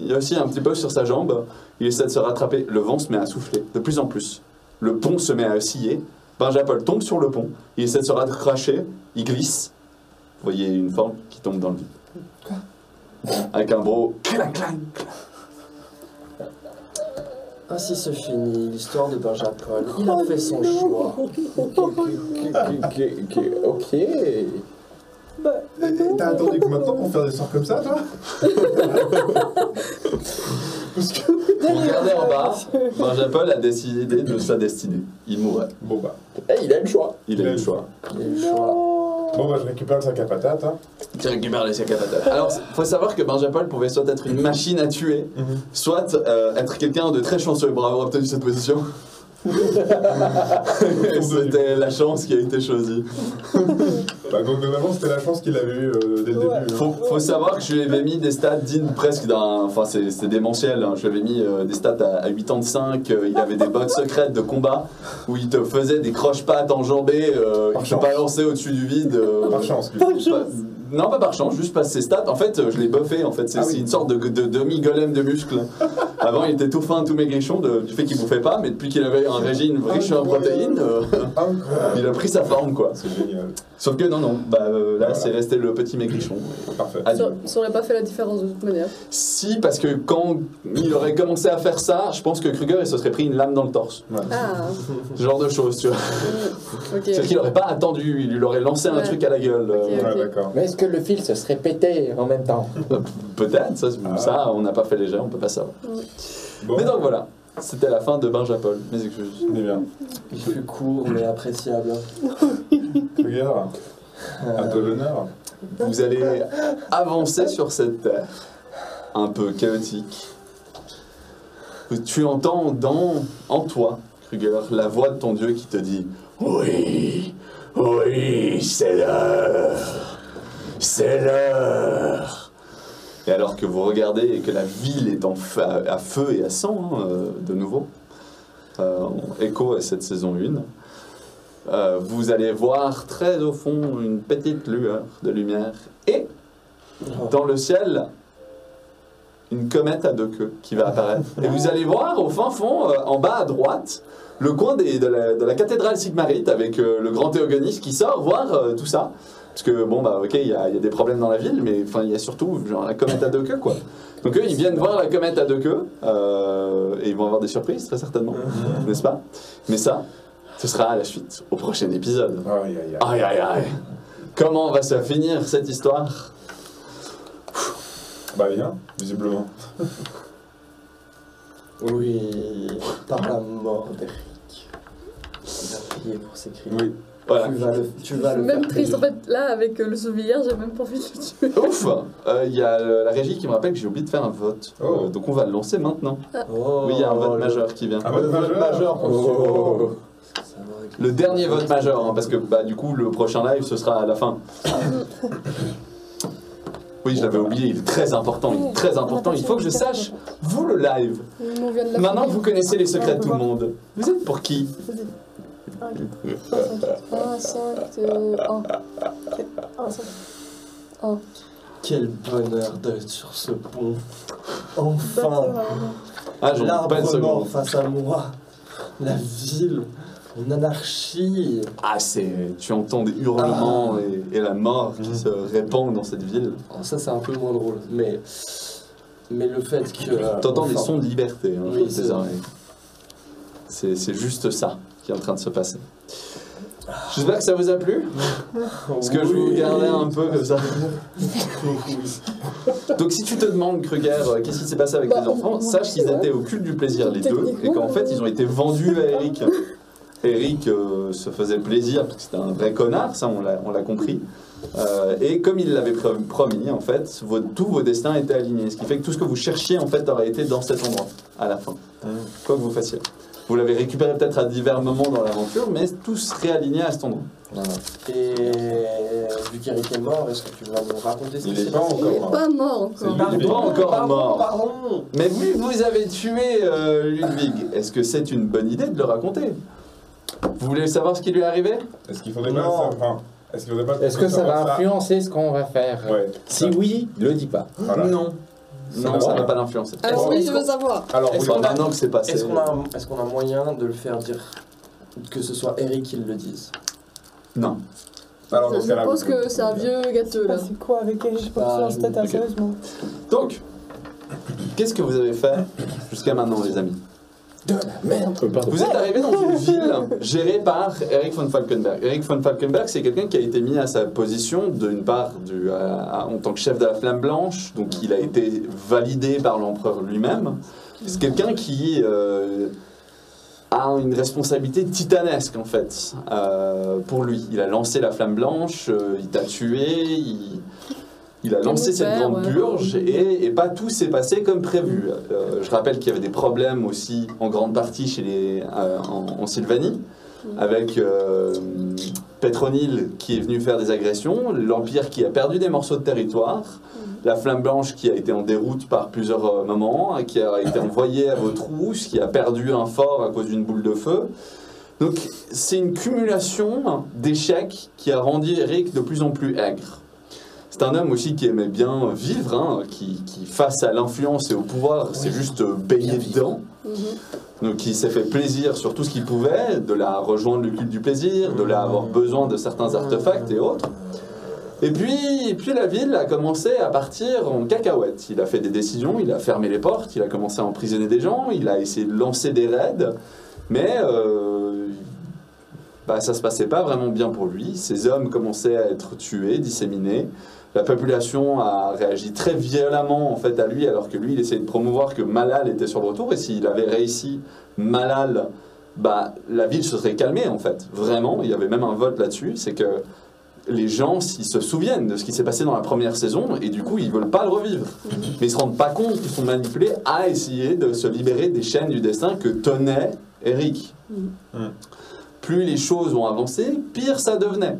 il aussi un petit peu sur sa jambe. Il essaie de se rattraper. Le vent se met à souffler de plus en plus. Le pont se met à osciller. Benjamin tombe sur le pont. Il essaie de se raccrocher. Il glisse. Vous voyez une forme qui tombe dans le vide. Avec un gros clang clang. Ainsi se finit l'histoire de Benjamin-Paul. Il a fait son choix. Ok. Bah, T'as attendu combien de temps pour faire des sorts comme ça, toi? Parce que... Vous regardez en bas. Benjamin a décidé de sa destinée. Il mourrait. Bon bah. Eh, il a le choix. Il a eu le choix. Il a eu le choix. Bon bah, je récupère le sac à patates, hein. Tu récupères les sacs à patates. Alors, faut savoir que Benjamin pouvait soit être une machine à tuer, soit être quelqu'un de très chanceux pour avoir obtenu cette position. C'était la chance qui a été choisie. Bah, donc, globalement, c'était la chance qu'il avait eue dès le début. hein. Faut savoir que je lui avais mis des stats dignes presque d'un. Enfin, c'est démentiel. Hein. Je lui avais mis des stats à 85. Il avait des bottes secrètes de combat où il te faisait des croche-pattes enjambées. Il te chance. balançait au-dessus du vide. Par chance. Non, pas par chance, juste parce que ses stats, en fait, je l'ai buffé, en fait. C'est Ah oui. c'est une sorte de demi-golem de muscles Avant, il était tout fin, tout maigrichon du fait qu'il bouffait pas, mais depuis qu'il avait un régime riche en protéines, il a pris sa forme, quoi. C'est génial. Sauf que non, là, c'est resté le petit maigrichon. Parfait. Ça aurait pas fait la différence de toute manière. Si, parce que quand il aurait commencé à faire ça, je pense que Kruger, il se serait pris une lame dans le torse. Ouais. Ah, Ce genre de choses, tu vois. ok. C'est-à-dire qu'il aurait pas attendu, il lui aurait lancé un Ouais. truc à la gueule. Ok. Ouais, d'accord. Mais est-ce que le fil se serait pété en même temps? Peut-être, ça, on n'a pas fait les jets, on peut pas savoir. Bon, Mais donc voilà, c'était la fin de Benjapol, mes excuses. on est bien. Il fut court mais appréciable. Regarde, à toi l'honneur. Vous allez avancer sur cette terre un peu chaotique. Tu entends en toi, Kruger, la voix de ton dieu qui te dit « Oui, oui, c'est l'heure, c'est l'heure !» Et alors que vous regardez et que la ville est à feu et à sang, de nouveau, écho à cette saison 1, vous allez voir très au fond une petite lueur de lumière et dans le ciel une comète à 2 queues qui va apparaître. Et vous allez voir au fin fond, en bas à droite, le coin de la cathédrale Sigmarite avec le grand théogoniste qui sort voir tout ça. Parce que bon bah ok, il y a des problèmes dans la ville, mais enfin il y a surtout genre la comète à 2 queues quoi. Donc eux ils viennent voir la comète à 2 queues et ils vont avoir des surprises très certainement, n'est-ce pas? Mais ça, ce sera à la suite, au prochain épisode. Aïe, aïe, aïe. Aïe aïe aïe. Comment va se finir cette histoire? Bah bien, visiblement. Oui, par la mort d'Eric. Il a prié pour ses crimes. Oui. Voilà. Tu vas le Même faire triste, en payer. fait, là, avec le souvenir, j'ai même pas envie de le tuer. Ouf. Il y a la régie qui me rappelle que j'ai oublié de faire un vote. Oh. Donc on va le lancer maintenant. Oh, Oui, il y a un vote le- majeur qui vient. Un vote majeur. Oh. Ça va avec- Le dernier vote majeur, hein, parce que bah, du coup le prochain live ce sera à la fin. Oui, je l'avais oublié, il est très important, il est très important. Il faut que je sache, vous le live, On vient de la maintenant que finir. vous connaissez les secrets de tout le monde, vous êtes pour qui? 1, 5, 1. Quel bonheur d'être sur ce pont. Enfin, Ah, j'en ai pas une l'arbre mort seconde. face à moi. La ville en anarchie. Ah, tu entends des hurlements et la mort qui se répand dans cette ville. Alors ça c'est un peu moins drôle, mais le fait que... T'entends des enfin, sons de liberté hein, Oui, dans c'est tes vrai. oreilles. C'est juste ça qui est en train de se passer. J'espère que ça vous a plu. Parce que je vous gardais un peu comme ça. Donc si tu te demandes, Kruger, qu'est-ce qui s'est passé avec Bah, les enfants, sache qu'ils ouais. étaient au culte du plaisir les deux, et Techniquement, qu'en fait ils ont été vendus à Eric. Eric se faisait plaisir, parce que c'était un vrai connard, ça on l'a compris. Et comme il l'avait promis, en fait, tous vos destins étaient alignés. Ce qui fait que tout ce que vous cherchiez, en fait, aurait été dans cet endroit, à la fin. Quoi que vous fassiez. Vous l'avez récupéré peut-être à divers moments dans l'aventure, mais tout se réalignait à cet endroit. Voilà. Et vu qu'Eric est mort, est-ce que tu vas nous raconter ce qui Il est s'est pas passé? Il est encore. pas mort C'est encore. lui. Pas encore mort. Pardon. Mais vu que vous avez tué Ludwig, est-ce que c'est une bonne idée de le raconter? Vous voulez savoir ce qui lui est arrivé? Est-ce qu'il faudrait Non. pas enfin, est-ce qu'il faudrait pas Est-ce que ça va savoir influencer ce qu'on va faire? Ouais. Si oui, le dis pas. Voilà. Non. Non, ça n'a pas d'influence. Alors Est-ce oui, je qu'on- veux savoir. Alors, Est-ce oui. qu'on a- Maintenant que c'est passé. Est-ce qu'on a moyen de le faire dire que ce soit Eric qui le dise? Non. Alors, dans ce Je cas-là, pense que c'est un vieux gâteux là. C'est quoi avec Eric pour Ah, faire cette tête, ok. sérieusement? Donc, qu'est-ce que vous avez fait jusqu'à maintenant, les amis? De la merde. Pardon. Vous êtes arrivé dans une ville gérée par Eric von Falkenberg. Eric von Falkenberg, c'est quelqu'un qui a été mis à sa position, d'une part, en tant que chef de la Flamme Blanche, donc il a été validé par l'empereur lui-même. C'est quelqu'un qui a une responsabilité titanesque, en fait, pour lui. Il a lancé la Flamme Blanche, il t'a tué, il a lancé cette père, grande ouais. purge et pas tout s'est passé comme prévu. Je rappelle qu'il y avait des problèmes aussi en grande partie chez en Sylvanie, avec Pétronille qui est venu faire des agressions, l'Empire qui a perdu des morceaux de territoire, la Flamme Blanche qui a été en déroute par plusieurs moments, qui a été envoyée à vos trousses, qui a perdu un fort à cause d'une boule de feu. Donc c'est une cumulation d'échecs qui a rendu Eric de plus en plus aigre. C'est un homme aussi qui aimait bien vivre, hein, qui face à l'influence et au pouvoir, s'est juste baigné dedans. Donc il s'est fait plaisir sur tout ce qu'il pouvait, de la rejoindre le culte du plaisir, de la avoir besoin de certains artefacts et autres. Et puis la ville a commencé à partir en cacahuète. Il a fait des décisions, il a fermé les portes, il a commencé à emprisonner des gens, il a essayé de lancer des raids, mais ça se passait pas vraiment bien pour lui. Ses hommes commençaient à être tués, disséminés. La population a réagi très violemment en fait à lui, alors que lui il essayait de promouvoir que Malal était sur le retour, et s'il avait réussi Malal, la ville se serait calmée en fait. Vraiment, il y avait même un vote là-dessus, c'est que les gens ils se souviennent de ce qui s'est passé dans la première saison, et du coup ils veulent pas le revivre. Mais ils se rendent pas compte qu'ils sont manipulés à essayer de se libérer des chaînes du destin que tenait Eric. Plus les choses ont avancé, pire ça devenait.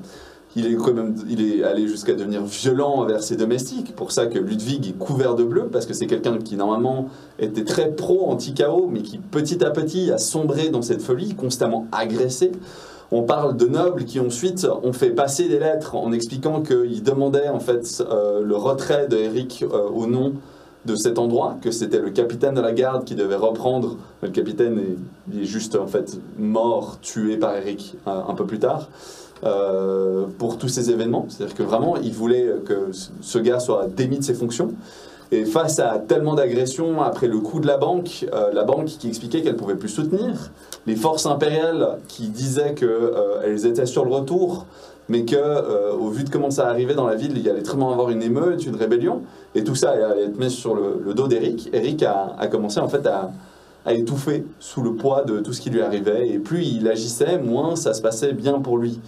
Il est allé jusqu'à devenir violent envers ses domestiques. Pour ça que Ludwig est couvert de bleu, parce que c'est quelqu'un qui normalement était très pro-anti-chaos, mais qui petit à petit a sombré dans cette folie, constamment agressé. On parle de nobles qui ensuite ont fait passer des lettres en expliquant qu'ils demandaient en fait le retrait d'Eric au nom de cet endroit, que c'était le capitaine de la garde qui devait reprendre. Le capitaine il est juste en fait mort, tué par Eric un peu plus tard. Pour tous ces événements, c'est-à-dire que vraiment il voulait que ce gars soit démis de ses fonctions, et face à tellement d'agressions après le coup de la banque qui expliquait qu'elle ne pouvait plus soutenir, les forces impériales qui disaient qu'elles étaient sur le retour, mais qu'au vu de comment ça arrivait dans la ville, il y allait très bien avoir une émeute, une rébellion, et tout ça allait être mis sur le dos d'Eric. Eric a commencé en fait à étouffer sous le poids de tout ce qui lui arrivait, et plus il agissait, moins ça se passait bien pour lui.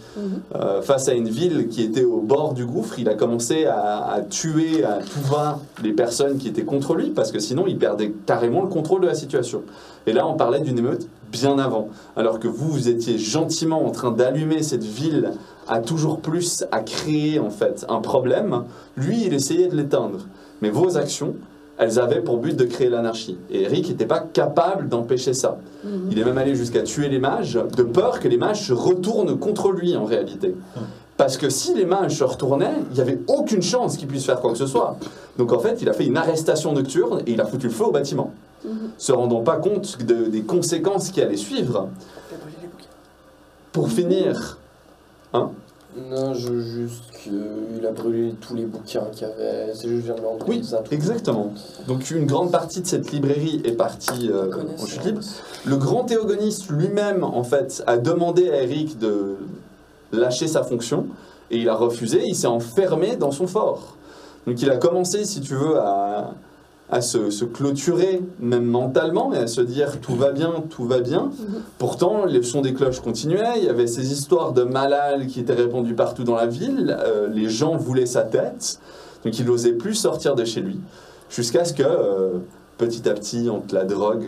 Face à une ville qui était au bord du gouffre, il a commencé à tuer à tout va les personnes qui étaient contre lui, parce que sinon il perdait carrément le contrôle de la situation. Et là on parlait d'une émeute bien avant, alors que vous étiez gentiment en train d'allumer cette ville à toujours plus à créer en fait un problème. Lui il essayait de l'éteindre, mais vos actions, elles avaient pour but de créer l'anarchie. Et Eric n'était pas capable d'empêcher ça. Il est même allé jusqu'à tuer les mages, de peur que les mages se retournent contre lui en réalité. Parce que si les mages se retournaient, il n'y avait aucune chance qu'il puisse faire quoi que ce soit. Donc en fait, il a fait une arrestation nocturne et il a foutu le feu au bâtiment. Se rendant pas compte des conséquences qui allaient suivre. Pour finir... Non, juste qu'il a brûlé tous les bouquins qu'il y avait. C'est juste, je viens de me rendre compte. Oui, exactement. Donc une grande partie de cette librairie est partie en chute libre. Le grand théogoniste lui-même, en fait, a demandé à Eric de lâcher sa fonction, et il a refusé, il s'est enfermé dans son fort. Donc il a commencé, si tu veux, à se clôturer, même mentalement, et à se dire tout va bien, tout va bien. Pourtant, le son des cloches continuait, il y avait ces histoires de Malal qui étaient répandues partout dans la ville, les gens voulaient sa tête, donc il n'osait plus sortir de chez lui, jusqu'à ce que, petit à petit, entre la drogue,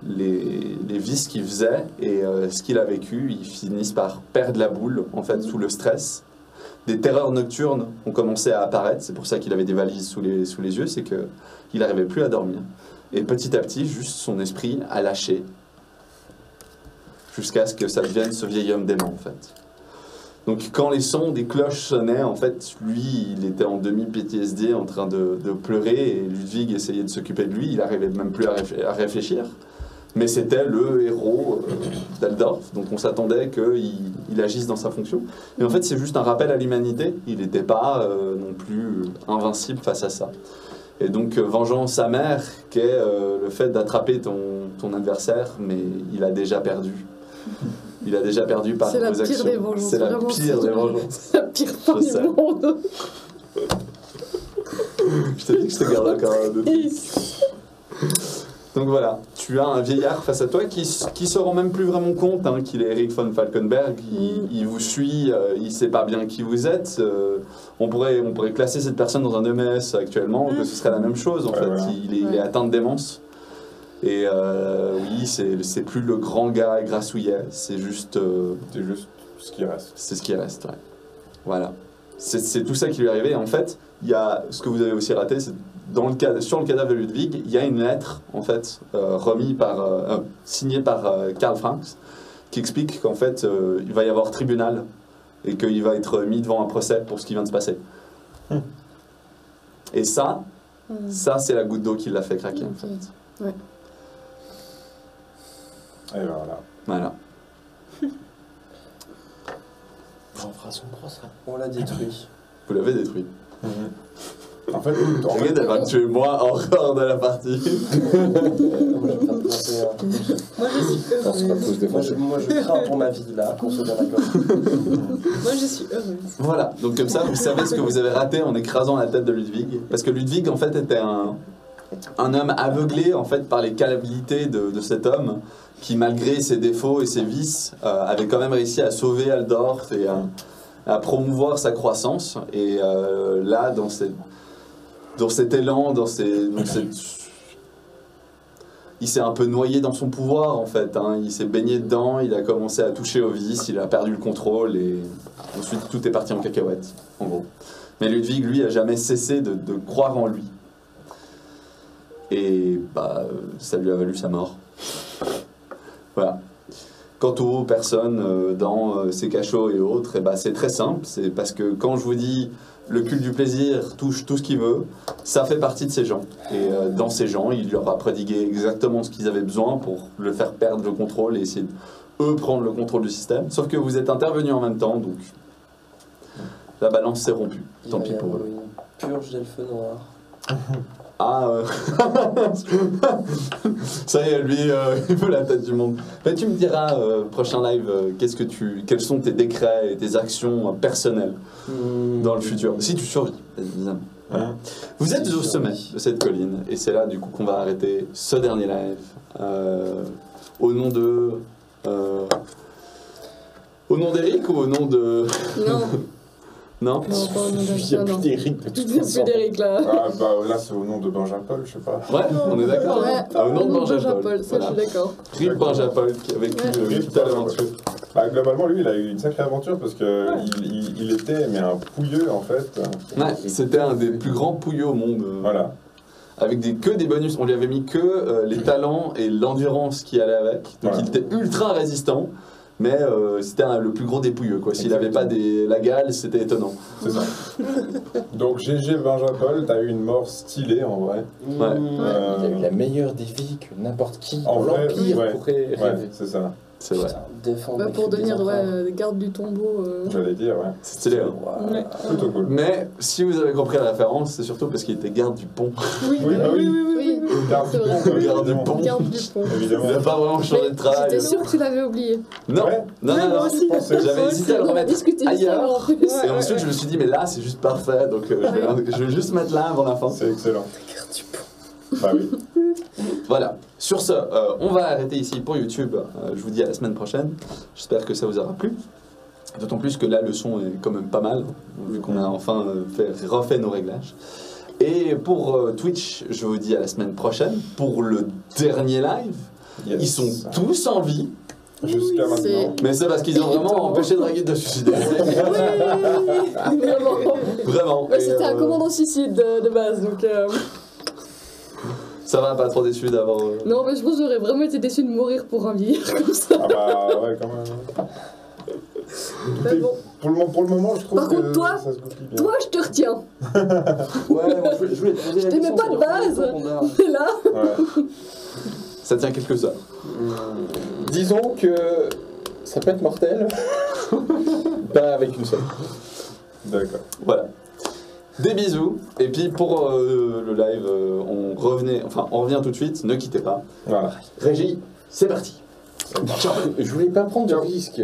les vices qu'il faisait et ce qu'il a vécu, ils finissent par perdre la boule, en fait, sous le stress. Des terreurs nocturnes ont commencé à apparaître, c'est pour ça qu'il avait des valises sous les yeux, c'est qu'il n'arrivait plus à dormir. Et petit à petit, juste son esprit a lâché, jusqu'à ce que ça devienne ce vieil homme dément, en fait. Donc quand les sons des cloches sonnaient, en fait, lui, il était en demi-PTSD, en train de pleurer, et Ludwig essayait de s'occuper de lui, il n'arrivait même plus à réfléchir. Mais c'était le héros d'Aldorf, donc on s'attendait qu'il agisse dans sa fonction. Mais en fait, c'est juste un rappel à l'humanité. Il n'était pas non plus invincible face à ça. Et donc, vengeance amère, qu'est le fait d'attraper ton adversaire, mais il a déjà perdu. Il a déjà perdu par vos actions. C'est la pire des vengeances. C'est la pire des vengeances. C'est la pire fin du monde. Je t'ai dit que je te gardais encore un autre. Donc voilà, tu as un vieillard face à toi qui se rend même plus vraiment compte qu'il est Eric von Falkenberg, il vous suit, il sait pas bien qui vous êtes. On pourrait classer cette personne dans un EMS actuellement, que ce serait la même chose en fait. Voilà. Il est atteint de démence. Et oui, c'est plus le grand gars grassouillet, c'est juste... C'est juste ce qui reste. C'est ce qui reste, ouais. Voilà. C'est tout ça qui lui est arrivé. En fait, il y a ce que vous avez aussi raté, c'est sur le cadavre de Ludwig, il y a une lettre en fait signée par Karl Franks qui explique qu'en fait il va y avoir tribunal et qu'il va être mis devant un procès pour ce qui vient de se passer. Et ça c'est la goutte d'eau qui l'a fait craquer en fait. Ouais. Et ben voilà. Voilà. On fera son procès. On l'a détruit. Vous l'avez détruit. En fait, Regarde, elle va me tuer moi hors de la partie. Moi, je vais faire planter un- Moi je suis On sera heureuse. tous défoncés. moi, je crains pour ma vie là, qu'on soit bien d'accord. Moi je suis heureuse. Voilà, donc comme ça, vous savez ce que vous avez raté en écrasant la tête de Ludwig. Parce que Ludwig, en fait, était un homme aveuglé en fait, par les qualités de cet homme qui, malgré ses défauts et ses vices, avait quand même réussi à sauver Aldorf et à promouvoir sa croissance. Et là, dans cet élan, il s'est un peu noyé dans son pouvoir en fait, hein. Il s'est baigné dedans, il a commencé à toucher au vice, il a perdu le contrôle et ensuite tout est parti en cacahuète, en gros. Mais Ludwig, lui, a jamais cessé de croire en lui. Et bah, ça lui a valu sa mort. Voilà. Quant aux personnes dans ces cachots et autres, et bah, c'est très simple, c'est parce que quand je vous dis le culte du plaisir touche tout ce qu'il veut, ça fait partie de ces gens. Et dans ces gens, il leur a prodigué exactement ce qu'ils avaient besoin pour le faire perdre le contrôle et essayer eux prendre le contrôle du système. Sauf que vous êtes intervenus en même temps, donc la balance s'est rompue. Tant pis pour eux. Une purge d'elfe noir. Ah, ça y est, lui, il veut la tête du monde. Mais tu me diras, prochain live, quels sont tes décrets et tes actions personnelles dans le futur, si tu survis, évidemment. Voilà. Vous êtes au sommet de cette colline, et c'est là, du coup, qu'on va arrêter ce dernier live. Au nom de... au nom d'Eric ou au nom de... Non, Non. non, pas au nom Il n'y a d'un plus non. d'Éric de Il toute n'y a façon. plus d'Eric là. Ah bah là c'est au nom de Benjamin Paul, je sais pas. Ouais, on est d'accord. Ouais, Ah, au nom de Benjamin Benjamin Paul. Paul, ça je suis d'accord. Rip Benjamin Paul qui a vécu Ouais. toute l'aventure. Bah, globalement lui il a eu une sacrée aventure parce que il était mais un pouilleux en fait. Ouais, c'était un des plus grands pouilleux au monde. Voilà. Avec que des bonus. On lui avait mis que les talents et l'endurance qui allaient avec. Donc Voilà. il était ultra résistant, mais c'était le plus gros des pouilleux. Quoi. S'il n'avait pas la gale, c'était étonnant. C'est ça. Donc GG Benjamin Paul, t'as eu une mort stylée en vrai. Ouais. Il a eu la meilleure des vies que n'importe qui En dans vrai, l'Empire ouais. pourrait Ouais, rêver. c'est ça. C'est vrai. Défendre Bah, les pour cultes des devenir enfants. garde du tombeau. J'allais dire, ouais. C'est stylé. Hein. Voilà. Ouais. Plutôt cool. Mais si vous avez compris la référence, c'est surtout parce qu'il était garde du pont. Oui, Oui, bah oui. Oui, Garde c'est du vrai. pont, quoi, Garde du évidemment. pont. garde du pont. Évidemment. Il n'a pas vraiment changé de travail. J'étais sûre que tu l'avais oublié. Non, Ouais. non, Ouais, non, moi non. aussi. J'avais hésité à le On a remettre discuté juste avant, ailleurs. en plus. Et ensuite, je me suis dit, mais là, c'est juste parfait. Donc, je vais juste mettre là avant la fin. C'est excellent. Garde du pont. Bah oui. Voilà. Sur ce, on va arrêter ici pour YouTube. Je vous dis à la semaine prochaine. J'espère que ça vous aura plu. D'autant plus que là, le son est quand même pas mal, vu qu'on a enfin refait nos réglages. Et pour Twitch, je vous dis à la semaine prochaine pour le dernier live. Yes. Ils sont tous en vie, Jusqu'à C'est- maintenant. mais c'est parce qu'ils ont vraiment empêché Draguette de se suicider. Vraiment. Vraiment. Ouais, Et, C'était un commandant suicide de base, donc... Ça va, pas trop déçu d'avoir... Non, mais je pense que j'aurais vraiment été déçue de mourir pour un vieillard comme ça. Ah bah ouais, quand même. Mais bon, Pour le moment, je trouve Par que contre, toi- ça se goupille bien. toi, je te retiens. Ouais, moi, je voulais te poser la t'aimais question. pas de sur base. le Condor. T'es là. Ouais. Ça tient quelques heures. Disons que ça peut être mortel. Pas avec une seule. D'accord. Voilà. Des bisous. Et puis pour le live, on revient tout de suite. Ne quittez pas. Voilà. Régie, c'est parti. Je voulais pas prendre de risque.